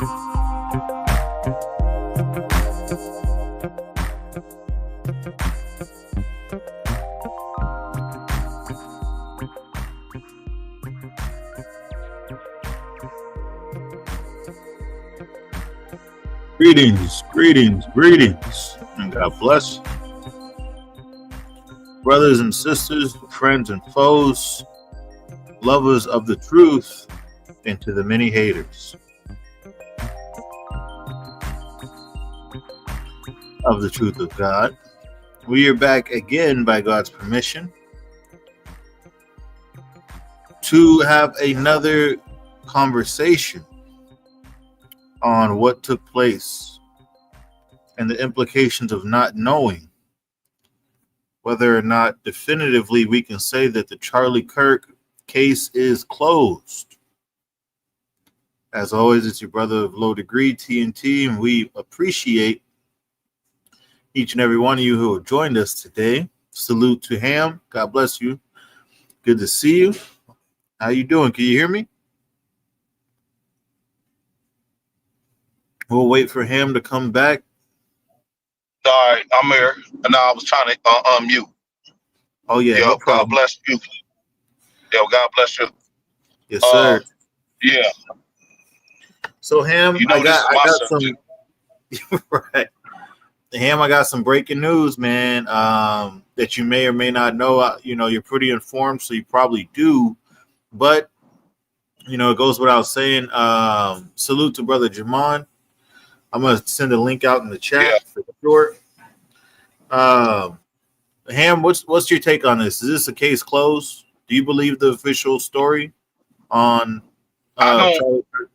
Greetings, greetings, greetings, and God bless. Brothers and sisters, friends and foes, lovers of the truth, and to the many haters of the truth of God. We are back again by God's permission to have another conversation on what took place and the implications of not knowing whether or not definitively we can say that the Charlie Kirk case is closed. As always, it's your brother of low degree, TNT, and we appreciate each and every one of you who have joined us today. Salute to Ham. God bless you. Good to see you. How you doing? Can you hear me? We'll wait for him to come back. All right, I'm here. No, I was trying to unmute. Oh, yeah, Yo, no problem. God bless you. Yo, God bless you. Yes, sir. Yeah. So, Ham, You know, I got subject. some right. Ham, I got some breaking news, man. That you may or may not know. You know, you're pretty informed, so you probably do. But you know, it goes without saying. Salute to Brother Jamon. I'm gonna send a link out in the chat for sure. Ham, what's your take on this? Is this a case closed? Do you believe the official story on Charlie Kirk?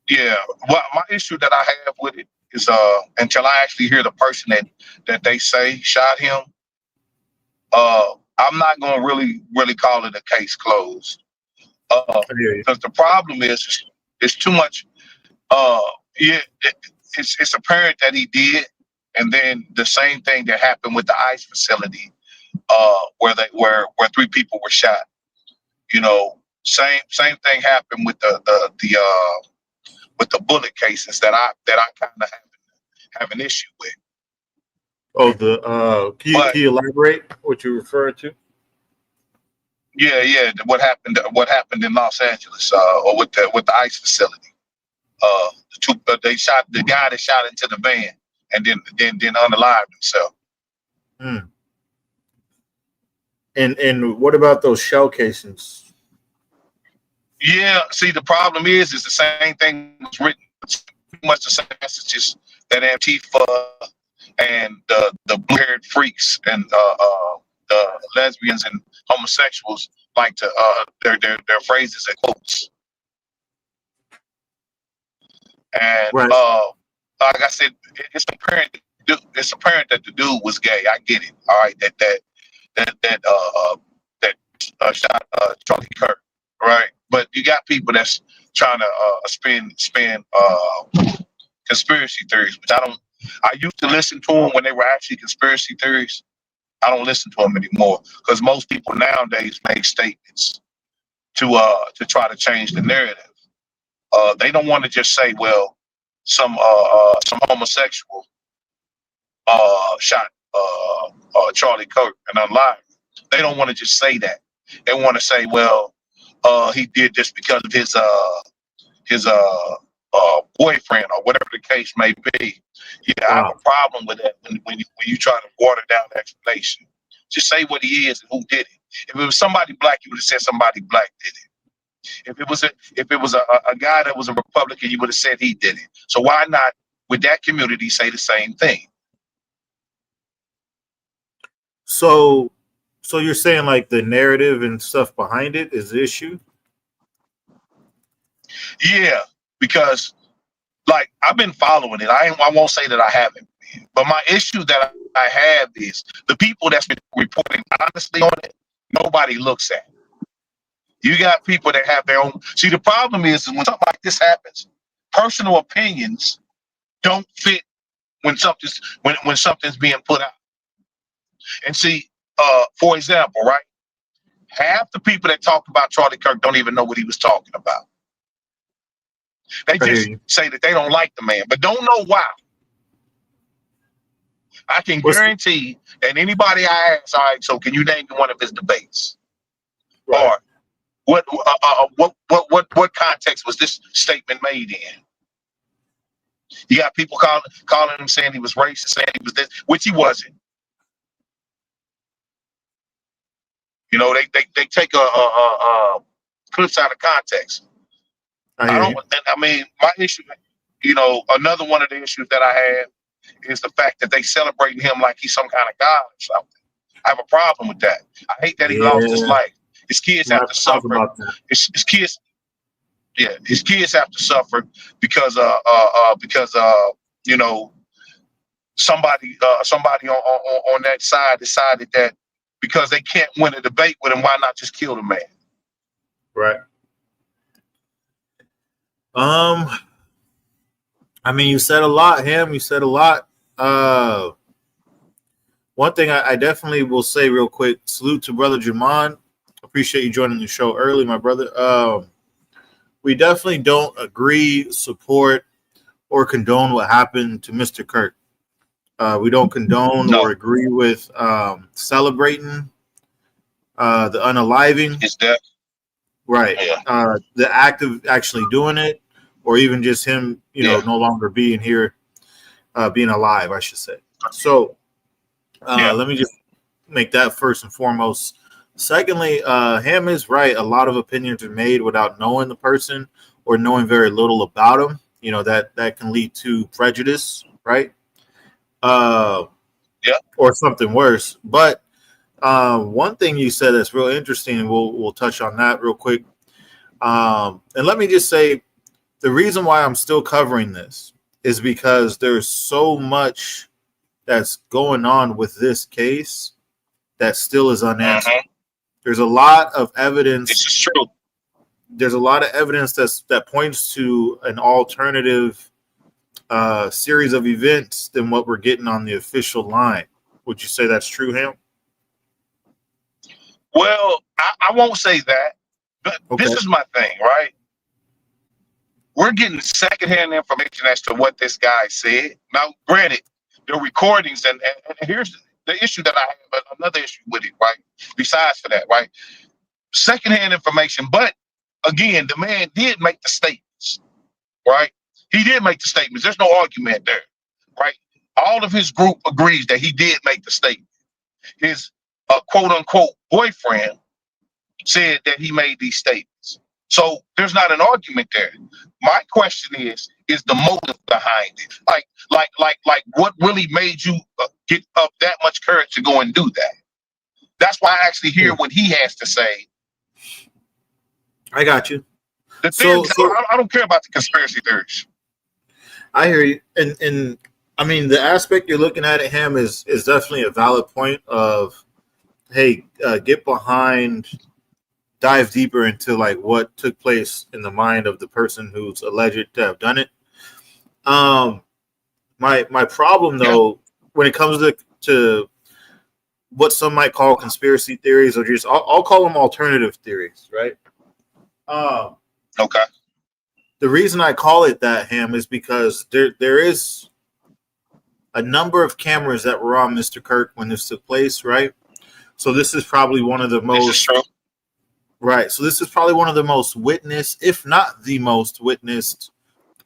Yeah. Well, my issue that I have with it is until I actually hear the person that they say shot him, I'm not gonna really call it a case closed. Because the problem is it's too much. It's apparent that he did, and then the same thing that happened with the ICE facility, where 3 people were shot. You know, same thing happened with the bullet cases that I kind of have an issue with. Oh, can you elaborate what you're referring to? Yeah. What happened in Los Angeles, or with the ICE facility? They shot the guy that shot into the van and then unalived himself. And what about those shell casings? Yeah, see, the problem is the same thing was written, pretty much the same messages that Antifa and the blue-haired freaks and the lesbians and homosexuals like to their phrases and quotes. And right. Like I said, it's apparent that the dude was gay. I get it. All right, that shot Charlie Kirk, right? But you got people that's trying to spin conspiracy theories, which I used to listen to them when they were actually conspiracy theories. I don't listen to them anymore because most people nowadays make statements to try to change the narrative. They don't want to just say, well, some homosexual shot Charlie Kirk and unalived. They don't want to just say that. They want to say, well, he did this because of his boyfriend or whatever the case may be. Yeah, I have a problem with that when you try to water down the explanation. Just say what he is and who did it. If it was somebody black, you would have said somebody black did it. If it was a guy that was a Republican, you would have said he did it. So why not, with that community, say the same thing? So you're saying like the narrative and stuff behind it is the issue? Yeah, because like I've been following it. I won't say that I haven't, but my issue that I have is the people that's been reporting honestly on it. Nobody looks at. You got people that have their own. See, the problem is when something like this happens, personal opinions don't fit when something's being put out. And see, for example, right? Half the people that talk about Charlie Kirk don't even know what he was talking about. They I hear just you. say that they don't like the man, but don't know why. I can guarantee that anybody I ask, all right, so can you name me one of his debates? Right. Or what context was this statement made in? You got people calling him saying he was racist, saying he was this, which he wasn't. You know, they take a clips out of context. I hear you. I mean, my issue, you know, another one of the issues that I have is the fact that they celebrating him like he's some kind of god or something. I have a problem with that. I hate that he lost his life. His kids We'll have have to to talk suffer. about that. His kids, yeah, his kids have to suffer because you know, somebody on that side decided that because they can't win a debate with him, why not just kill the man? Right. I mean, you said a lot, Ham. You said a lot. One thing I definitely will say real quick, salute to Brother Jamon. Appreciate you joining the show early, my brother. We definitely don't agree, support, or condone what happened to Mr. Kirk. We don't condone or agree with celebrating the unaliving. His death. Right. Yeah. The act of actually doing it, or even just him, no longer being here, being alive, I should say. So let me just make that first and foremost. Secondly, Ham is right. A lot of opinions are made without knowing the person or knowing very little about him. You know, that can lead to prejudice, right? Or something worse. But one thing you said that's real interesting, and we'll touch on that real quick. And let me just say, the reason why I'm still covering this is because there's so much that's going on with this case that still is unanswered. Mm-hmm. There's a lot of evidence. This is true. There's a lot of evidence that points to an alternative series of events than what we're getting on the official line. Would you say that's true, Ham? Well, I won't say that, but This is my thing, right? We're getting secondhand information as to what this guy said. Now, granted, the recordings, and here's the issue that I have, another issue with it, right? Besides for that, right? Secondhand information, but again, the man did make the statements, right? He did make the statements. There's no argument there, right? All of his group agrees that he did make the statement. His quote unquote boyfriend said that he made these statements. So there's not an argument there. My question is the motive behind it? Like what really made you get up that much courage to go and do that? That's why I actually hear what he has to say. I got you. The theories, I don't care about the conspiracy theories. I hear you. And I mean, the aspect you're looking at Ham is definitely a valid point of, hey, get behind, dive deeper into like what took place in the mind of the person who's alleged to have done it. My problem though, when it comes to what some might call conspiracy theories, or just I'll call them alternative theories, right? Okay. The reason I call it that, Ham, is because there is a number of cameras that were on Mr. Kirk when this took place, right? So this is probably one of the most. This is true. Right. So this is probably one of the most witnessed, if not the most witnessed,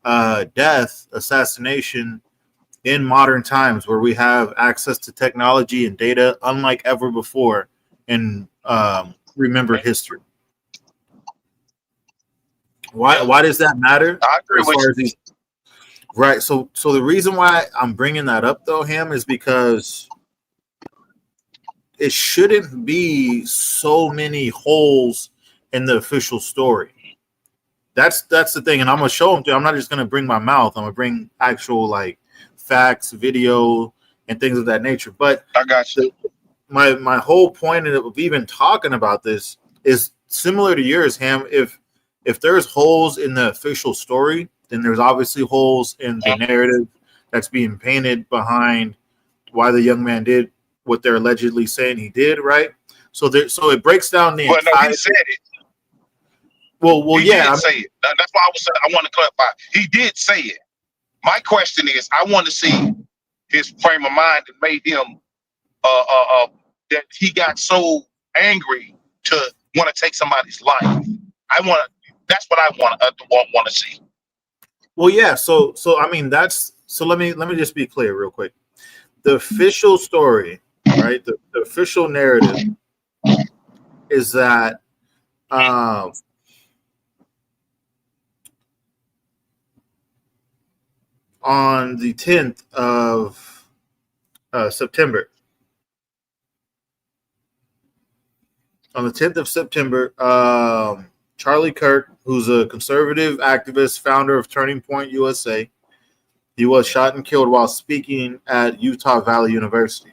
assassination in modern times, where we have access to technology and data unlike ever before in remembered history. Why does that matter? I agree with you. Right. So the reason why I'm bringing that up though, Ham, is because it shouldn't be so many holes in the official story. That's the thing, and I'm gonna show them to you. I'm not just gonna bring my mouth. I'm gonna bring actual like facts, video, and things of that nature. But I got you. My whole point of even talking about this is similar to yours, Ham. If there's holes in the official story, then there's obviously holes in the narrative that's being painted behind why the young man did what they're allegedly saying he did, right? So it breaks down the entire. He said it. Well, He yeah. did say it. That's why I want to clarify. He did say it. My question is, I want to see his frame of mind that made him that he got so angry to want to take somebody's life. That's what I want to see. Well, yeah. So I mean, that's so. Let me just be clear, real quick. The official story, right? The official narrative is that on the 10th of September. On the 10th of September, Charlie Kirk, who's a conservative activist, founder of Turning Point USA, he was shot and killed while speaking at Utah Valley University.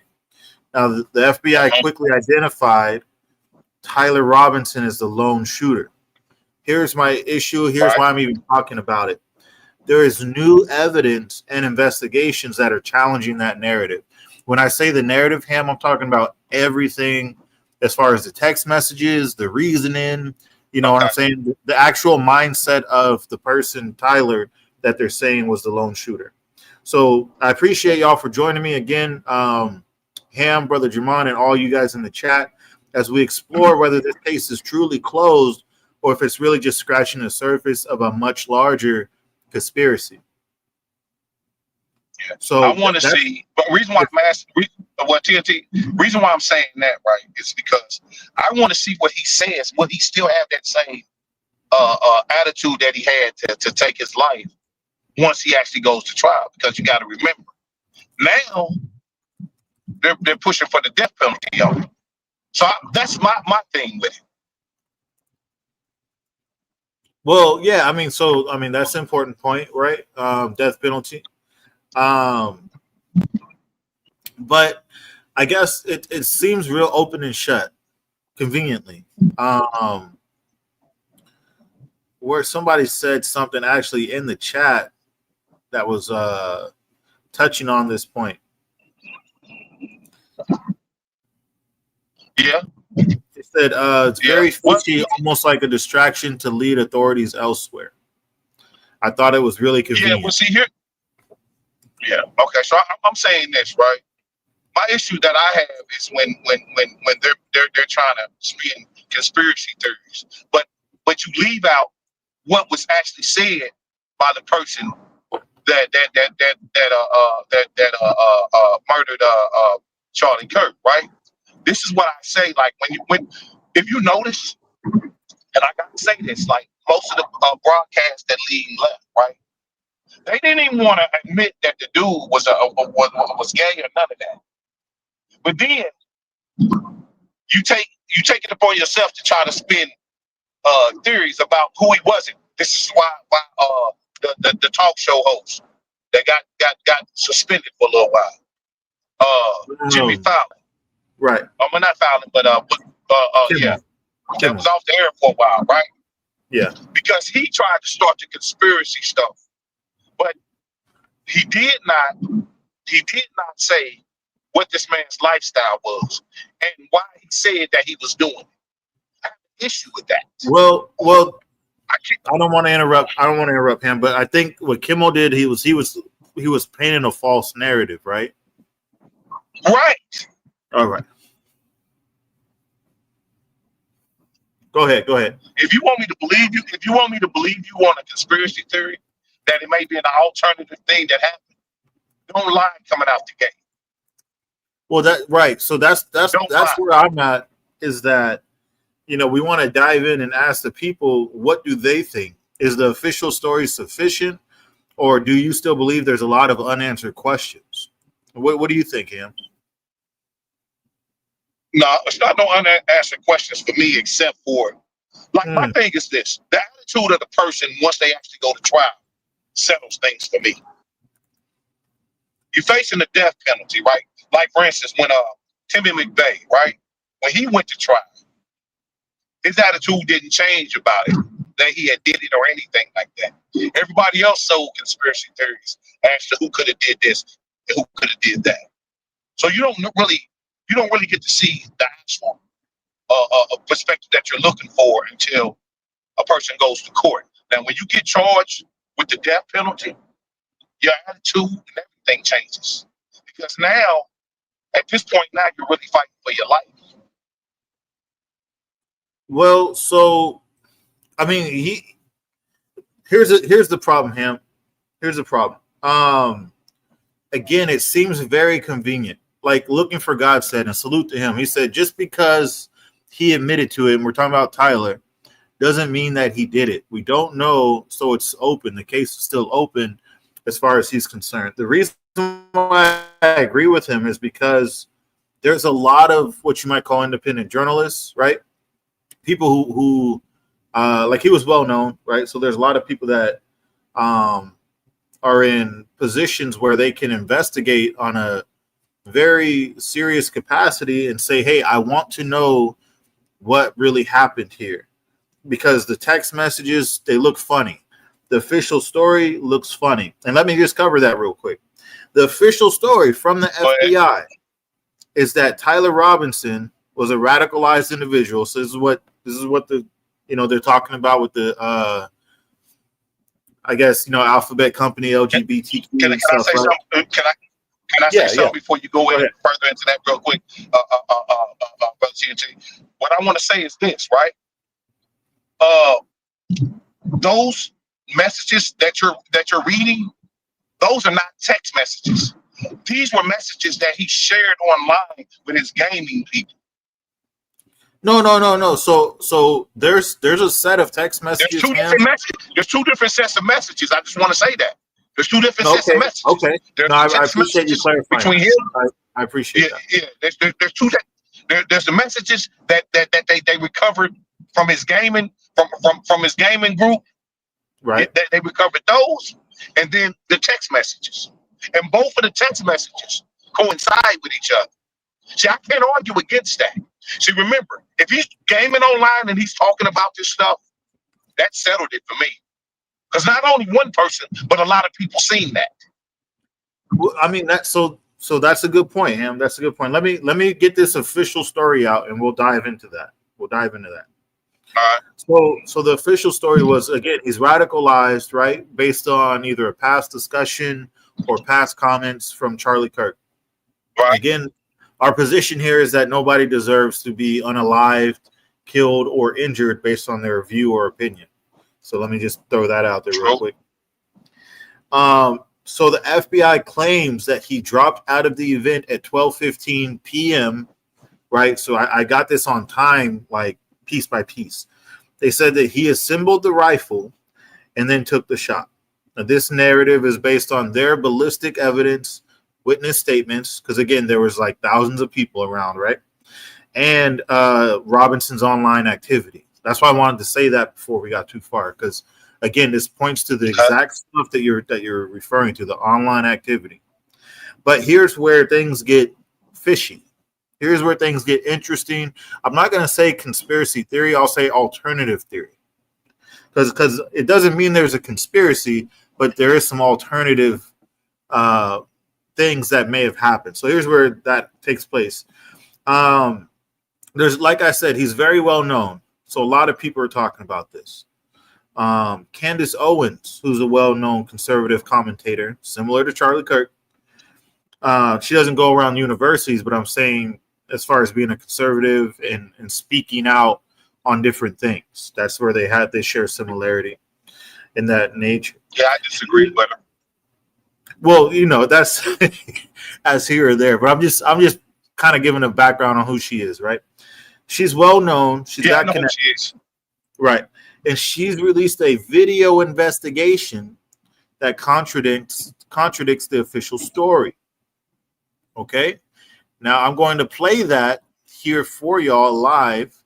Now, the FBI quickly identified Tyler Robinson as the lone shooter. Here's my issue. Here's why I'm even talking about it. There is new evidence and investigations that are challenging that narrative. When I say the narrative, Ham, I'm talking about everything as far as the text messages, the reasoning, you know what I'm saying? The actual mindset of the person, Tyler, that they're saying was the lone shooter. So I appreciate y'all for joining me again. Ham, Brother Jermon, and all you guys in the chat as we explore whether this case is truly closed or if it's really just scratching the surface of a much larger conspiracy. Yeah. So I want to see, but reason why I'm asking, TNT, reason why I'm saying that, right, is because I want to see what he says. Will he still have that same attitude that he had to take his life once he actually goes to trial? Because you got to remember, now they're pushing for the death penalty on him. So that's my thing with it. Well, yeah, I mean, that's an important point, right? Death penalty. But I guess it seems real open and shut, conveniently. Where somebody said something actually in the chat that was touching on this point. Yeah. It said it's very fishy, almost like a distraction to lead authorities elsewhere. I thought it was really convenient. Yeah, well, see here. Yeah. Okay. So I'm saying this, right? My issue that I have is when they're trying to spin conspiracy theories, but you leave out what was actually said by the person that murdered Charlie Kirk, right? This is what I say. Like if you notice, and I gotta say this, like most of the broadcasts that lead left, right? They didn't even want to admit that the dude was gay or none of that. But then you take it upon yourself to try to spin theories about who he wasn't. This is why the talk show host that got suspended for a little while. Jimmy Fallon. Right. Well, not Fallon, but yeah. That was off the air for a while, right? Yeah. Because he tried to start the conspiracy stuff. But he did not say what this man's lifestyle was and why he said that he was doing it. I have an issue with that. Well, I don't want to interrupt him, but I think what Kimmel did, he was painting a false narrative, right? Right. All right. Go ahead. If you want me to believe you on a conspiracy theory that it may be an alternative thing that happened, don't lie coming out the gate. Well, so that's where I'm at, is that, you know, we want to dive in and ask the people, what do they think? Is the official story sufficient, or do you still believe there's a lot of unanswered questions? What do you think, Ham? No, it's not no unanswered questions for me, except for, like, my thing is this: the attitude of the person once they actually go to trial settles things for me. You're facing the death penalty, right? Like, for instance, when Timmy McVeigh, right, when he went to trial, his attitude didn't change about it, that he had did it or anything like that. Everybody else sold conspiracy theories as to who could have did this and who could have did that. So you don't really get to see the actual perspective that you're looking for until a person goes to court. Now, when you get charged with the death penalty, your attitude and everything changes. Because now, at this point, now you're really fighting for your life. Well, so I mean, here's the problem, Ham. Here's the problem. Again, it seems very convenient. Like Looking for God said, and salute to him. He said, just because he admitted to it, and we're talking about Tyler, doesn't mean that he did it. We don't know, so it's open. The case is still open as far as he's concerned. The reason why I agree with him is because there's a lot of what you might call independent journalists, right? People who like he was well known, right? So there's a lot of people that are in positions where they can investigate on a very serious capacity and say, hey, I want to know what really happened here. Because the text messages, they look funny. The official story looks funny. And let me just cover that real quick. The official story from the FBI is that Tyler Robinson was a radicalized individual. So this is what the they're talking about with the I guess alphabet company, LGBTQ. Can I say right? something? Can I say something before you go in further into that real quick, Brother TNT? What I want to say is this, right? Those messages that you're reading, those are not text messages. These were messages that he shared online with his gaming people. No. So there's a set of text messages. There's two different messages. There's two different sets of messages. I just want to say that. There's two different sets of messages. Okay. There's I appreciate you clarifying. Between him. I appreciate that. Yeah. There's two. There's the messages that they recovered from his gaming from his gaming group. Right. They recovered those, and then the text messages, and both of the text messages coincide with each other. See, I can't argue against that. See, remember, if he's gaming online and he's talking about this stuff, that settled it for me. Because not only one person, but a lot of people seen that. Well, I mean, so that's a good point, Ham. That's a good point. Let me get this official story out, and we'll dive into that. All right. So the official story was, again, he's radicalized, right, based on either a past discussion or past comments from Charlie Kirk. Right. Again, our position here is that nobody deserves to be unalived, killed, or injured based on their view or opinion. So let me just throw that out there real quick. So the FBI claims that he dropped out of the event at 12:15 p.m., right? So I got this on time, like piece by piece. They said that he assembled the rifle and then took the shot. Now, this narrative is based on their ballistic evidence, witness statements, because again, there was like thousands of people around, right? And Robinson's online activity. That's why I wanted to say that before we got too far, because again, this points to the exact stuff that you're referring to, the online activity. But here's where things get fishy. Here's where things get interesting. I'm not going to say conspiracy theory. I'll say alternative theory, because it doesn't mean there's a conspiracy, but there is some alternative things that may have happened. So here's where that takes place. There's, like I said, he's very well known. So a lot of people are talking about this. Candace Owens, who's a well-known conservative commentator, similar to Charlie Kirk. She doesn't go around universities, but I'm saying as far as being a conservative and speaking out on different things, that's where they share similarity in that nature. Yeah, I disagree with her. Well, that's as here or there, but I'm just kind of giving a background on who she is, right? She's well known. She's got connections, right? And she's released a video investigation that contradicts the official story. Okay, now I'm going to play that here for y'all live.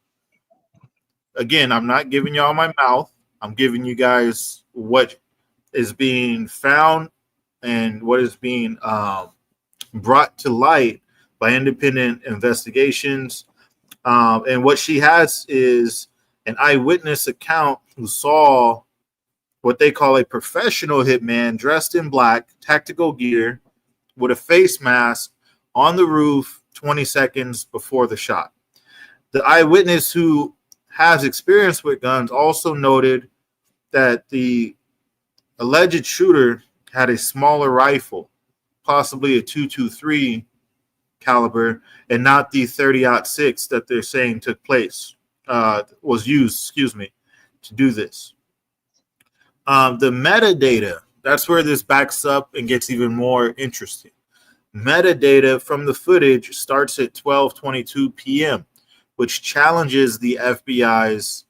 Again, I'm not giving y'all my mouth. I'm giving you guys what is being found and what is being brought to light by independent investigations. And what she has is an eyewitness account who saw what they call a professional hitman dressed in black, tactical gear, with a face mask on the roof 20 seconds before the shot. The eyewitness, who has experience with guns also noted that the alleged shooter had a smaller rifle, possibly a 223 caliber, and not the 30-06 that they're saying took place, was used, to do this. The metadata, that's where this backs up and gets even more interesting. Metadata from the footage starts at 12:22 p.m., which challenges the FBI's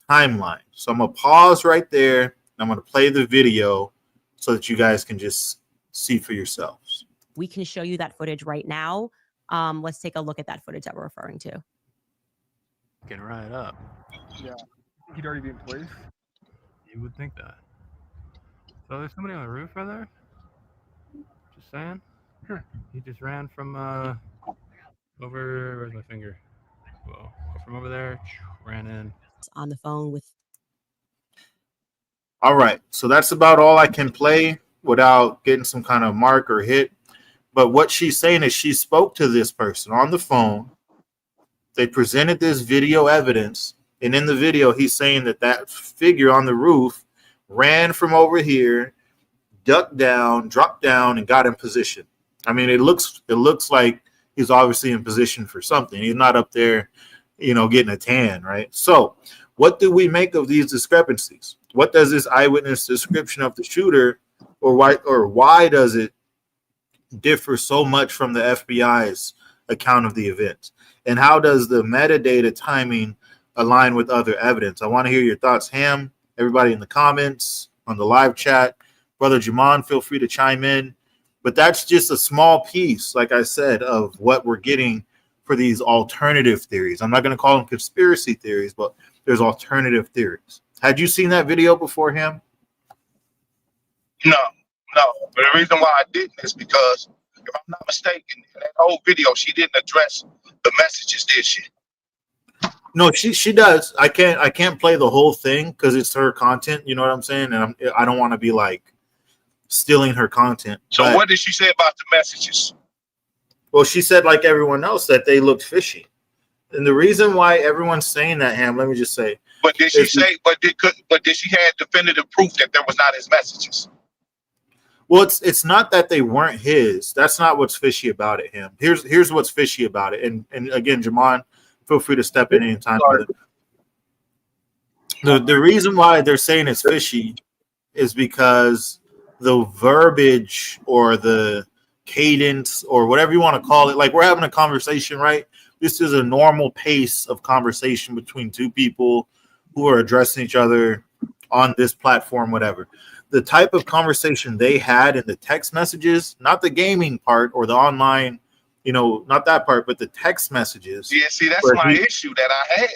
timeline. So I'm going to pause right there. I'm going to play the video so that you guys can just see for yourselves. We can show you that footage right now. Let's take a look at that footage that we're referring to. Get right up. Yeah. He'd already be in place. You would think that. So there's somebody on the roof right there? Just saying. He just ran from over, where's my finger? Whoa. From over there, ran in. On the phone with. All right. So that's about all I can play without getting some kind of mark or hit. But what she's saying is she spoke to this person on the phone. They presented this video evidence. And in the video, he's saying that that figure on the roof ran from over here, ducked down, dropped down, and got in position. I mean, it looks like he's obviously in position for something. He's not up there, getting a tan, right? So what do we make of these discrepancies? What does this eyewitness description of the shooter, or why does it differ so much from the FBI's account of the event? And how does the metadata timing align with other evidence? I want to hear your thoughts, Ham, everybody in the comments, on the live chat. Brother Jamon, feel free to chime in. But that's just a small piece, like I said, of what we're getting for these alternative theories. I'm not going to call them conspiracy theories, but there's alternative theories. Had you seen that video before, Ham? No. But the reason why I didn't is because, if I'm not mistaken, in that whole video, she didn't address the messages, did she? No, she does. I can't play the whole thing because it's her content. You know what I'm saying? And I don't want to be like stealing her content. So what did she say about the messages? Well, she said, like everyone else, that they looked fishy. And the reason why everyone's saying that, Ham, let me just say. But did she say? But did she have definitive proof that there was not his messages? Well, it's not that they weren't his. That's not what's fishy about it, Ham. Here's what's fishy about it. And again, Jamon, feel free to step in anytime. The reason why they're saying it's fishy is because the verbiage or the cadence or whatever you want to call it, like we're having a conversation, right? This is a normal pace of conversation between two people who are addressing each other on this platform, whatever. The type of conversation they had in the text messages, not the gaming part or the online, not that part, but the text messages. Yeah, see, that's my issue that I have.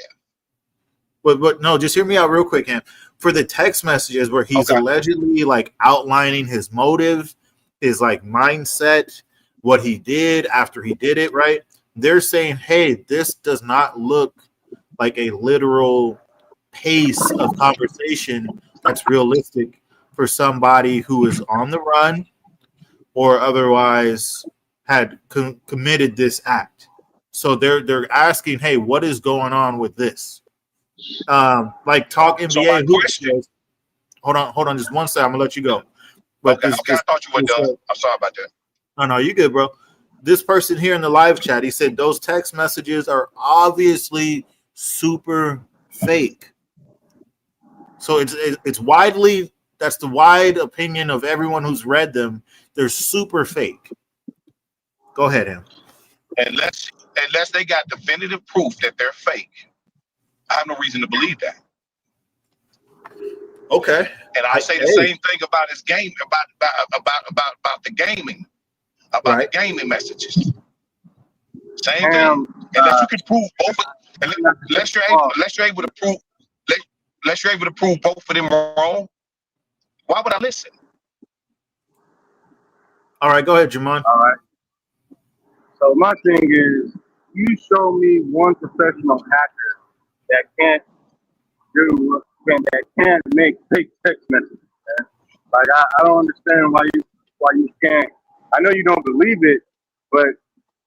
But no, just hear me out real quick, Ham. For the text messages where he's allegedly like outlining his motive, his like mindset, what he did after he did it, right? They're saying, hey, this does not look like a literal pace of conversation that's realistic for somebody who is on the run or otherwise had committed this act. So they're asking, hey, what is going on with this? Like Talk NBA. So hold on, just one second. I'm gonna let you go. But I thought you were done. I'm sorry about that. No, you good, bro. This person here in the live chat, he said those text messages are obviously super fake. So it's widely, that's the wide opinion of everyone who's read them. They're super fake. Go ahead, Em. Unless they got definitive proof that they're fake, I have no reason to believe that. Okay. And I say the same thing about his game, about the gaming, the gaming messages. Same thing. Unless you can prove both, unless you're able to prove both of them wrong, why would I listen? All right, go ahead, Jamon. All right. So my thing is, you show me one professional hacker that can't make fake text messages. Man. Like I don't understand why you can't. I know you don't believe it, but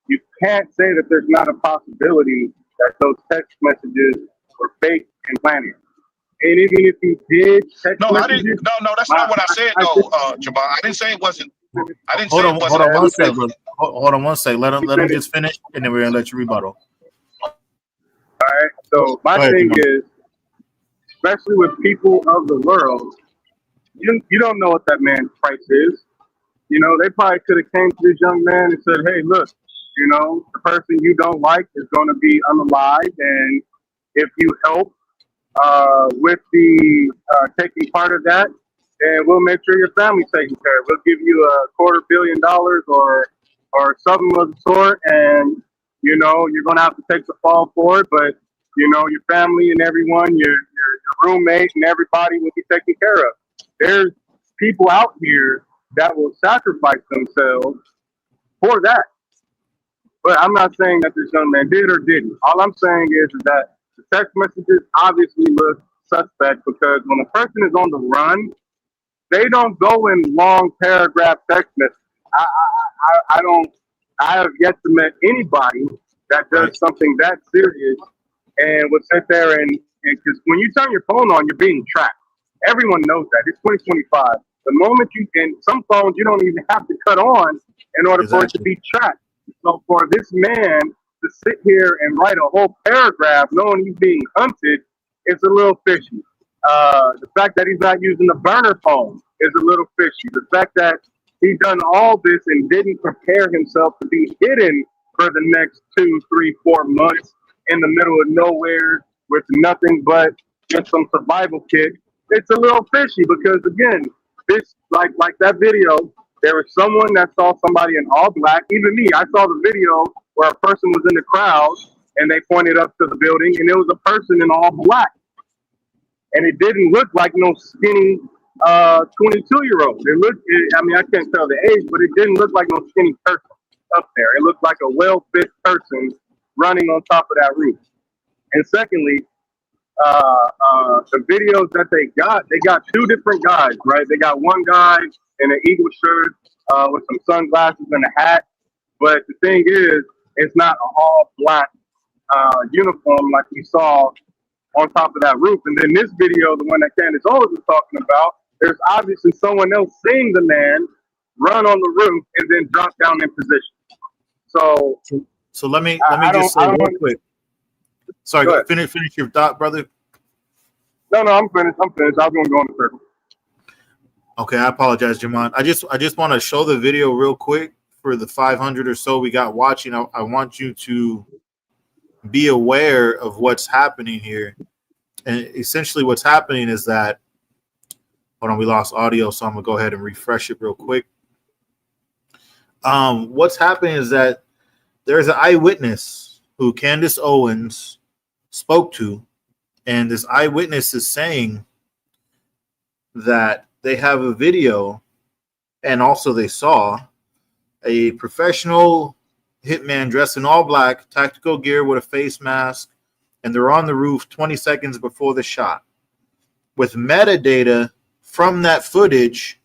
you can't say that there's not a possibility that those text messages were fake and planted. And even if he did text No, I didn't. messages, No, that's not what I said though, Jamal. I didn't say it wasn't. I didn't say it Hold wasn't. on one sec, brother. Hold on one sec. Let him finished. just finish, and then we're gonna let you rebuttal. Right? So my Go ahead, thing Jamal. is, especially with people of the world, you don't know what that man's price is. You know, they probably could have came to this young man and said, "Hey, look, you know, the person you don't like is going to be unalive, and if you help with the taking part of that, and we'll make sure your family's taken care of. We'll give you $250 million or something of the sort, and you know you're gonna have to take the fall for it. But you know your family and everyone, your roommate and everybody will be taken care of. There's people out here that will sacrifice themselves for that. But I'm not saying that this young man did or didn't. All I'm saying is that the text messages obviously look suspect because when a person is on the run, they don't go in long paragraph text messages. I don't. I have yet to meet anybody that does something that serious and would sit there and because when you turn your phone on, you're being tracked. Everyone knows that. It's 2025. The moment you in some phones, you don't even have to cut on in order for it to be tracked. So for this man to sit here and write a whole paragraph knowing he's being hunted, it's a little fishy. The fact that he's not using the burner phone is a little fishy. The fact that he's done all this and didn't prepare himself to be hidden for the next 2, 3, 4 months in the middle of nowhere with nothing but just some survival kit, it's a little fishy because again, this like that video, there was someone that saw somebody in all black. Even me, I saw the video where a person was in the crowd and they pointed up to the building and it was a person in all black. And it didn't look like no skinny 22-year-old. I mean, I can't tell the age, but it didn't look like no skinny person up there. It looked like a well-fit person running on top of that roof. And secondly, the videos that they got two different guys, right? They got one guy in an Eagle shirt with some sunglasses and a hat. But the thing is, it's not an all-black uniform like we saw on top of that roof. And then this video, the one that Candace Owens was talking about, there's obviously someone else seeing the man run on the roof and then drop down in position. So let me just say real quick. Sorry, go finish your thought, brother. No, I'm finished. I was going to go in a circle. Okay, I apologize, Jamon. I just want to show the video real quick for the 500 or so we got watching. I want you to be aware of what's happening here. And essentially what's happening is that, hold on, we lost audio, so I'm going to go ahead and refresh it real quick. What's happening is that there's an eyewitness who Candace Owens spoke to, and this eyewitness is saying that they have a video, and also they saw a professional hitman dressed in all black, tactical gear with a face mask, and they're on the roof 20 seconds before the shot. With metadata from that footage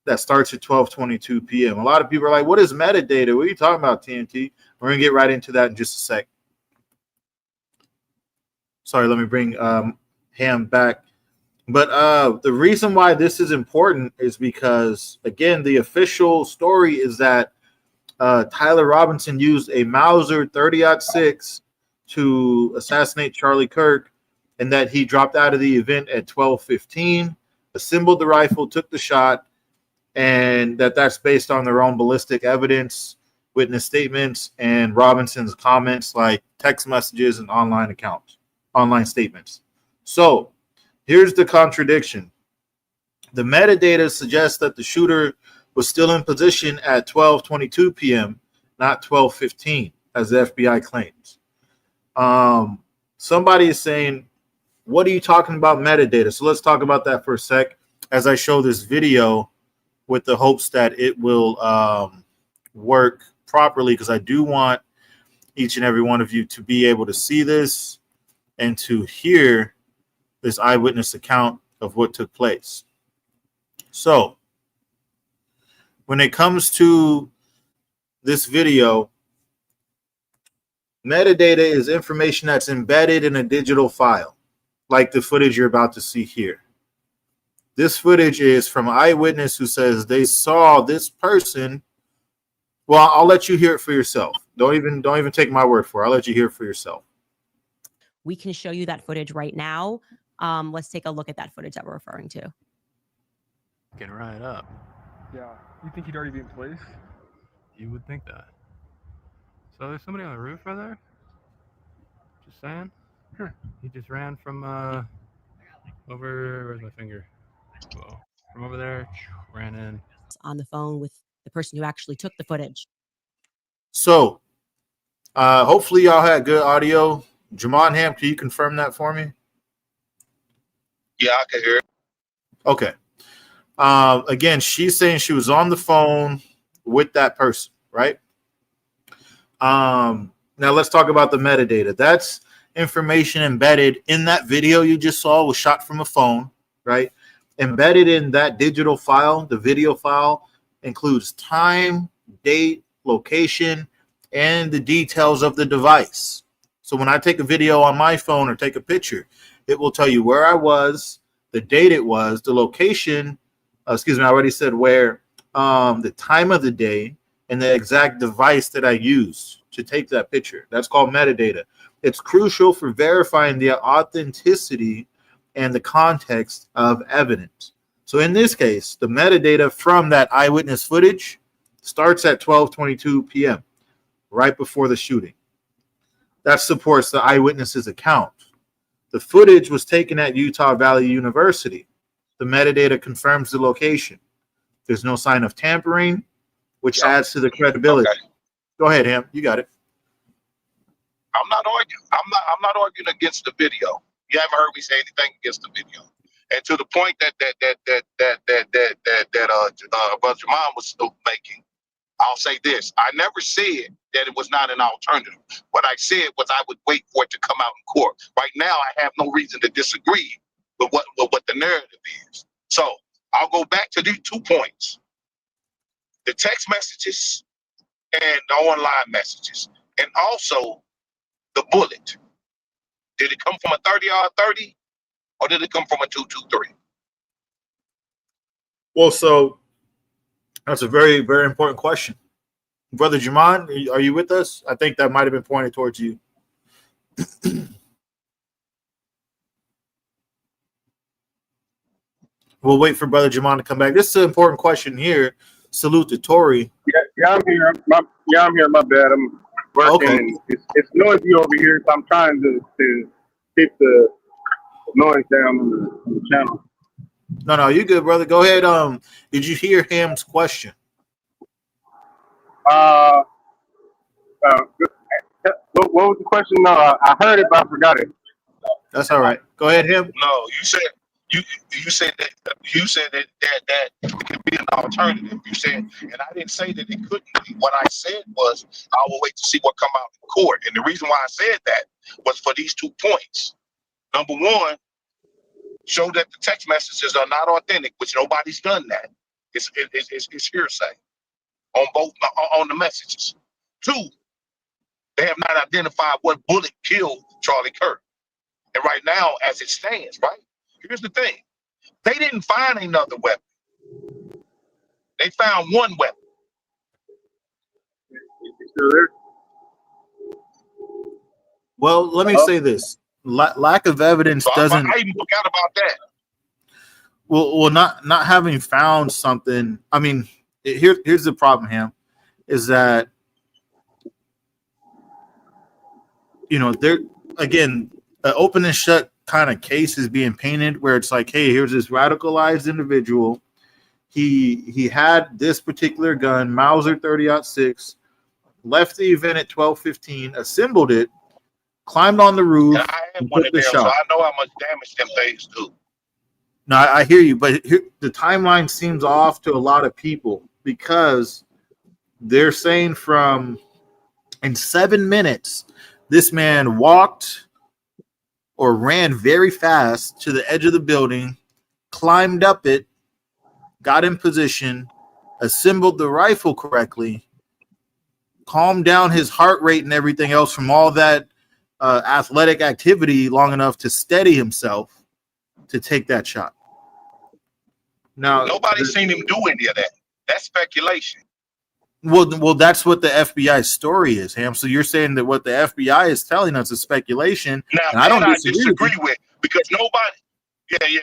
that starts at 12:22 p.m. A lot of people are like, what is metadata? What are you talking about, TNT? We're going to get right into that in just a sec. Sorry, let me bring Ham back. But the reason why this is important is because, again, the official story is that Tyler Robinson used a Mauser 30-06 to assassinate Charlie Kirk, and that he dropped out of the event at 12:15, assembled the rifle, took the shot, and that's based on their own ballistic evidence, witness statements, and Robinson's comments like text messages and online statements. So here's the contradiction. The metadata suggests that the shooter was still in position at 12:22 p.m., not 12:15, as the FBI claims. Somebody is saying, what are you talking about metadata? So let's talk about that for a sec as I show this video with the hopes that it will work properly, because I do want each and every one of you to be able to see this and to hear this eyewitness account of what took place. So when it comes to this video, Metadata is information that's embedded in a digital file, like the footage you're about to see here. This footage is from Eyewitness, who says they saw this person. Well, I'll let you hear it for yourself. Don't even take my word for it. I'll let you hear it for yourself. We can show you that footage right now. Let's take a look at that footage that we're referring to. Getting right up. Yeah. You think he'd already be in place? You would think that. So there's somebody on the roof right there? Just saying. He just ran from over, where's my finger? Whoa. From over there, ran in. On the phone with the person who actually took the footage. So hopefully y'all had good audio. Jamon Ham, can you confirm that for me? Yeah, I can hear it. Okay. Again, she's saying she was on the phone with that person, right? Now let's talk about the metadata. That's information embedded in that video you just saw, was shot from a phone, right? Embedded in that digital file, the video file, includes time, date, location, and the details of the device. So when I take a video on my phone or take a picture, it will tell you where I was, the date it was, the location, I already said where, the time of the day, and the exact device that I used to take that picture. That's called metadata. It's crucial for verifying the authenticity and the context of evidence. So in this case, the metadata from that eyewitness footage starts at 12:22 p.m., right before the shooting. That supports the eyewitness's account. The footage was taken at Utah Valley University. The metadata confirms the location. There's no sign of tampering, which adds to the credibility. Okay. Go ahead, Ham. You got it. I'm not arguing. I'm not arguing against the video. You haven't heard me say anything against the video. And to the point that Brother Jamon was still making, I'll say this: I never said that it was not an alternative. What I said was I would wait for it to come out in court. Right now, I have no reason to disagree with what the narrative is. So I'll go back to these 2 points: the text messages and the online messages, and also the bullet. Did it come from a 30-yard 30, or did it come from a 223? Well, so that's a very, very important question. Brother Jamon, are you with us? I think that might have been pointed towards you. We'll wait for Brother Jamon to come back. This is an important question here. Salute to Tori. Yeah, I'm here. I'm here. My bad. I'm working. Okay. And it's noisy over here, so I'm trying to keep the noise down on the channel. No, you good, brother. Go ahead. Did you hear Ham's question? What was the question? No, I heard it, but I forgot it. That's all right. Go ahead, Ham. No, you said that it could be an alternative. You said, and I didn't say that it couldn't be. What I said was I will wait to see what come out in court. And the reason why I said that was for these 2 points. Number one, show that the text messages are not authentic, which nobody's done that. It's hearsay on the messages. 2, they have not identified what bullet killed Charlie Kirk. And right now, as it stands, right? Here's the thing. They didn't find another weapon. They found one weapon. You still there? Well, let me say this. Lack of evidence So doesn't... I even forgot about that. Well, not having found something. I mean, here's the problem, Ham, is that, there again, an open and shut kind of case is being painted where it's like, hey, here's this radicalized individual. He had this particular gun, Mauser 30-06, left the event at 12:15, assembled it, climbed on the roof, And I had one of them, so I know how much damage them things do. No, I hear you, but the timeline seems off to a lot of people because they're saying in 7 minutes, this man walked or ran very fast to the edge of the building, climbed up it, got in position, assembled the rifle correctly, calm down his heart rate and everything else from all that athletic activity long enough to steady himself to take that shot. Now, Nobody's seen him do any of that. That's speculation. Well, that's what the FBI story is, Ham. So you're saying that what the FBI is telling us is speculation, Now and I don't that disagree with because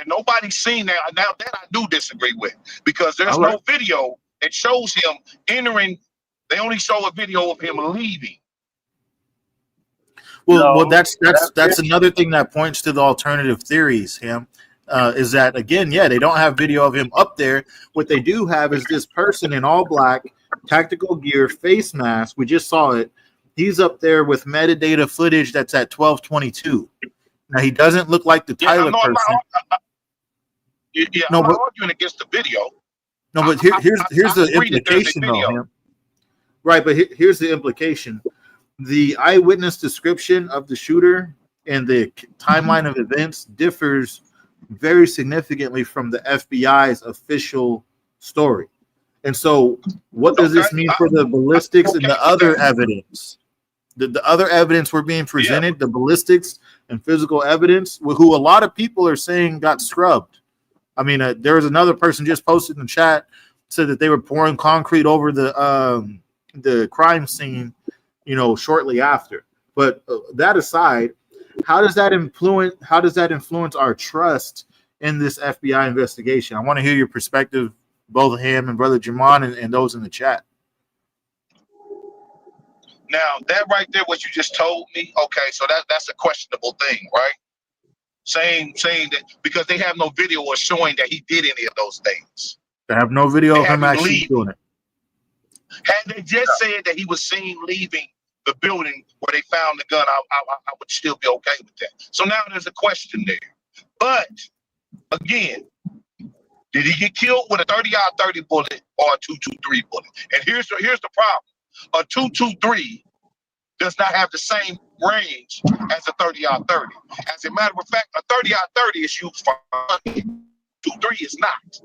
nobody's seen that. Now that I do disagree with because there's no video that shows him entering. They only show a video of him leaving. Well, that's another thing that points to the alternative theories, Ham. Is that again? Yeah, they don't have video of him up there. What they do have is this person in all black, tactical gear, face mask. We just saw it. He's up there with metadata footage that's at 1222. Now he doesn't look like the Tyler person. I'm not arguing against the video. No, but here's the implication, though, Ham. Right, but here's the implication. The eyewitness description of the shooter and the timeline of events differs very significantly from the FBI's official story. And so what does this mean for the ballistics and the other evidence? The other evidence we're being presented, the ballistics and physical evidence, who a lot of people are saying got scrubbed. I mean, there was another person just posted in the chat, said that they were pouring concrete over the crime scene, shortly after. But that aside, how does that influence our trust in this FBI investigation? I want to hear your perspective, both him and Brother Jamon and those in the chat. Now, that right there, what you just told me, okay, so that's a questionable thing, right? Saying that because they have no video or showing that he did any of those things. They have no video of him actually doing it. Had they just said that he was seen leaving the building where they found the gun, I would still be okay with that. So now there's a question there. But again, did he get killed with a 30-30 bullet or a 223 bullet? And here's the problem. A 223 does not have the same range as a 30-30. As a matter of fact, a 30-30 is used for hunting. 223 is not.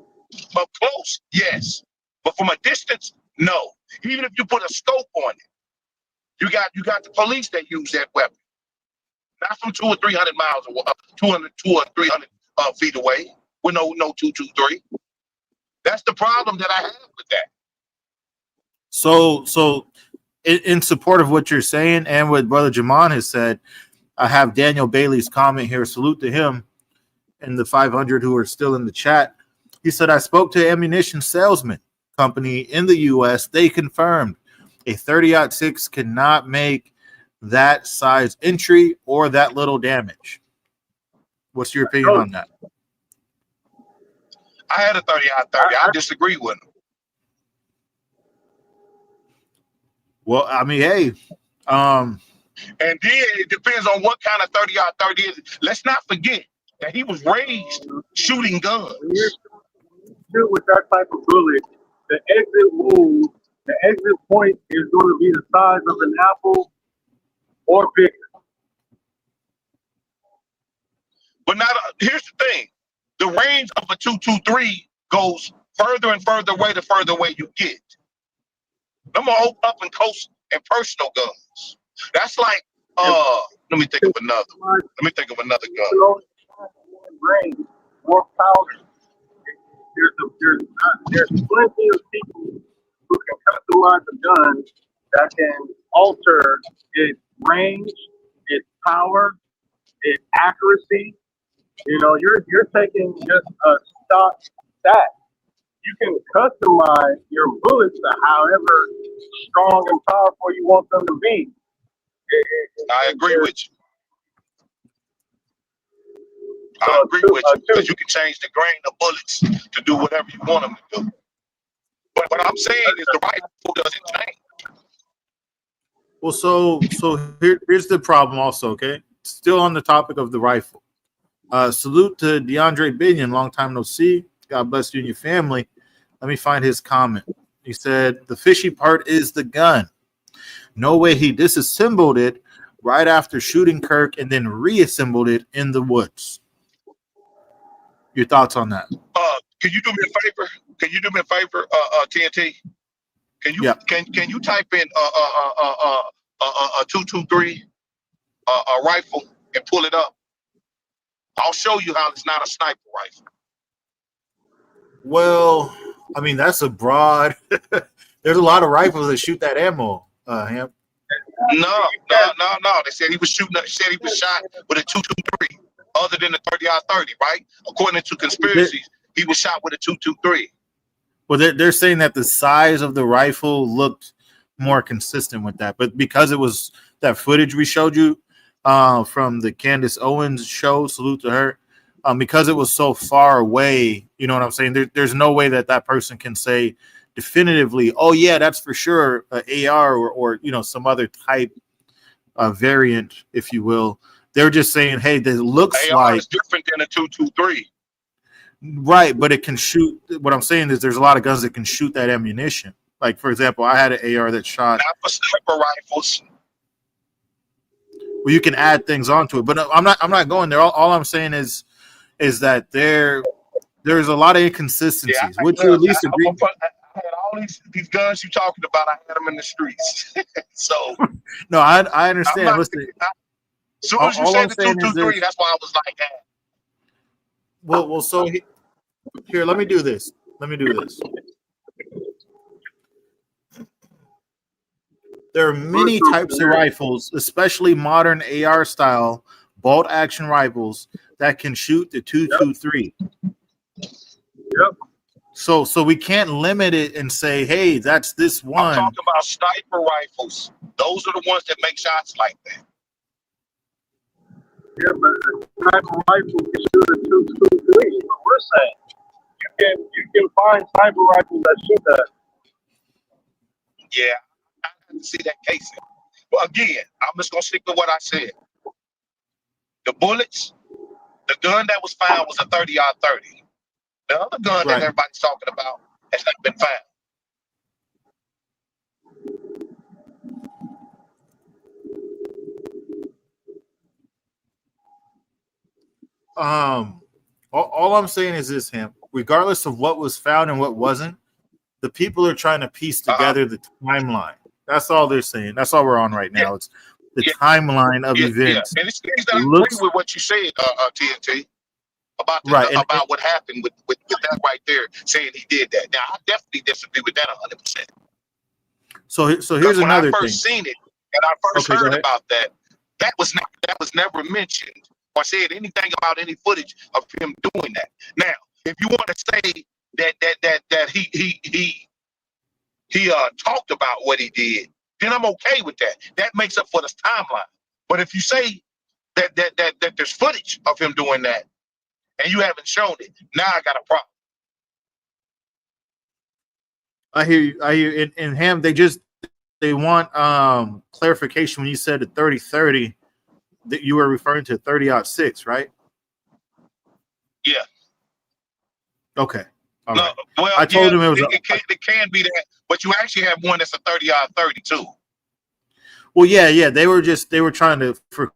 Up close, yes. But from a distance, no. Even if you put a scope on it, you got the police that use that weapon. Not from 200 or 300 miles away, 200 or 300 feet away with no 223. That's the problem that I have with that. So in support of what you're saying and what Brother Jamon has said, I have Daniel Bailey's comment here. Salute to him and the 500 who are still in the chat. He said, I spoke to an ammunition salesman company in the U.S. They confirmed a 30-06 cannot make that size entry or that little damage. What's your opinion on that? I had a 30-30. I disagree with him. Well, I mean, hey. And then it depends on what kind of 30-30 is. Let's not forget that he was raised shooting guns. When you shoot with that type of bullet, the exit wound, the exit point is going to be the size of an apple or bigger. But here's the thing. The range of a 223 goes further and further away the further away you get. Them are up and close and personal guns. That's like, let me think of another gun. Range, more powder. There's plenty of people who can customize a gun that can alter its range, its power, its accuracy. You're taking just a stock stat. You can customize your bullets to however strong and powerful you want them to be. I agree with you. I agree with you because you can change the grain of bullets to do whatever you want them to do. But what I'm saying is the rifle doesn't change. Well, so here's the problem also, okay? Still on the topic of the rifle. Salute to DeAndre Binion, long time no see. God bless you and your family. Let me find his comment. He said, the fishy part is the gun. No way he disassembled it right after shooting Kirk and then reassembled it in the woods. Your thoughts on that? Can you do me a favor? TNT? Can you Yeah. can you type in a 223 rifle and pull it up? I'll show you how it's not a sniper rifle. Well, I mean, that's a broad. There's a lot of rifles that shoot that ammo. Ham. No. They said he was shooting. Said he was shot with a 223. Other than the 30-30, right? According to conspiracies, he was shot with a 223. Well, they're saying that the size of the rifle looked more consistent with that, but because it was that footage we showed you from the Candace Owens show, salute to her, because it was so far away, you know what I'm saying? There's no way that person can say definitively, oh yeah, that's for sure an AR or you know, some other type variant, if you will. They're just saying, hey, this looks AR like is different than a 223. right, but it can shoot. What I'm saying is there's a lot of guns that can shoot that ammunition. Like, for example, I had an AR that shot. Not for sniper rifles. Well, you can add things onto it, but I'm not going there. All I'm saying is that there's a lot of inconsistencies. Yeah, Would you at least agree? I had all these guns you talking about. I had them in the streets. So No, I understand. not, Listen, as soon as you all said I'm the saying is 223, this. that's why I was like that. Well, so here, let me do this. There are many types of rifles, especially modern AR style bolt action rifles that can shoot the 223. Yep. So we can't limit it and say, hey, that's this one. I'm talking about sniper rifles. Those are the ones that make shots like that. Yeah, but a sniper rifle can shoot a 223. What we're saying, you can find sniper rifles that shoot that. Yeah, I have to see that casing. Well, again, I'm just gonna stick to what I said. The bullets, the gun that was found was a 30-30. The other gun that everybody's talking about has not been found. All I'm saying is this, Ham. Regardless of what was found and what wasn't, the people are trying to piece together the timeline. That's all they're saying. That's all we're on right now. It's the timeline of events. And it's things that I agree with what you said, TNT, about about what happened with that right there, saying he did that. Now, I definitely disagree with that 100%. So here's another thing. When I first seen it and I first heard about that, that was never mentioned or said anything about any footage of him doing that. Now, if you want to say that he talked about what he did, then I'm okay with that. That makes up for this timeline. But if you say that there's footage of him doing that and you haven't shown it, now I got a problem. I hear you. In Ham, they want clarification when you said the 30-30 that you were referring to 30-06, right? Yeah. Okay. All no, right. Well, I told him it was. It can be that, but you actually have one that's a 30-30 too. Well, yeah. They were trying to for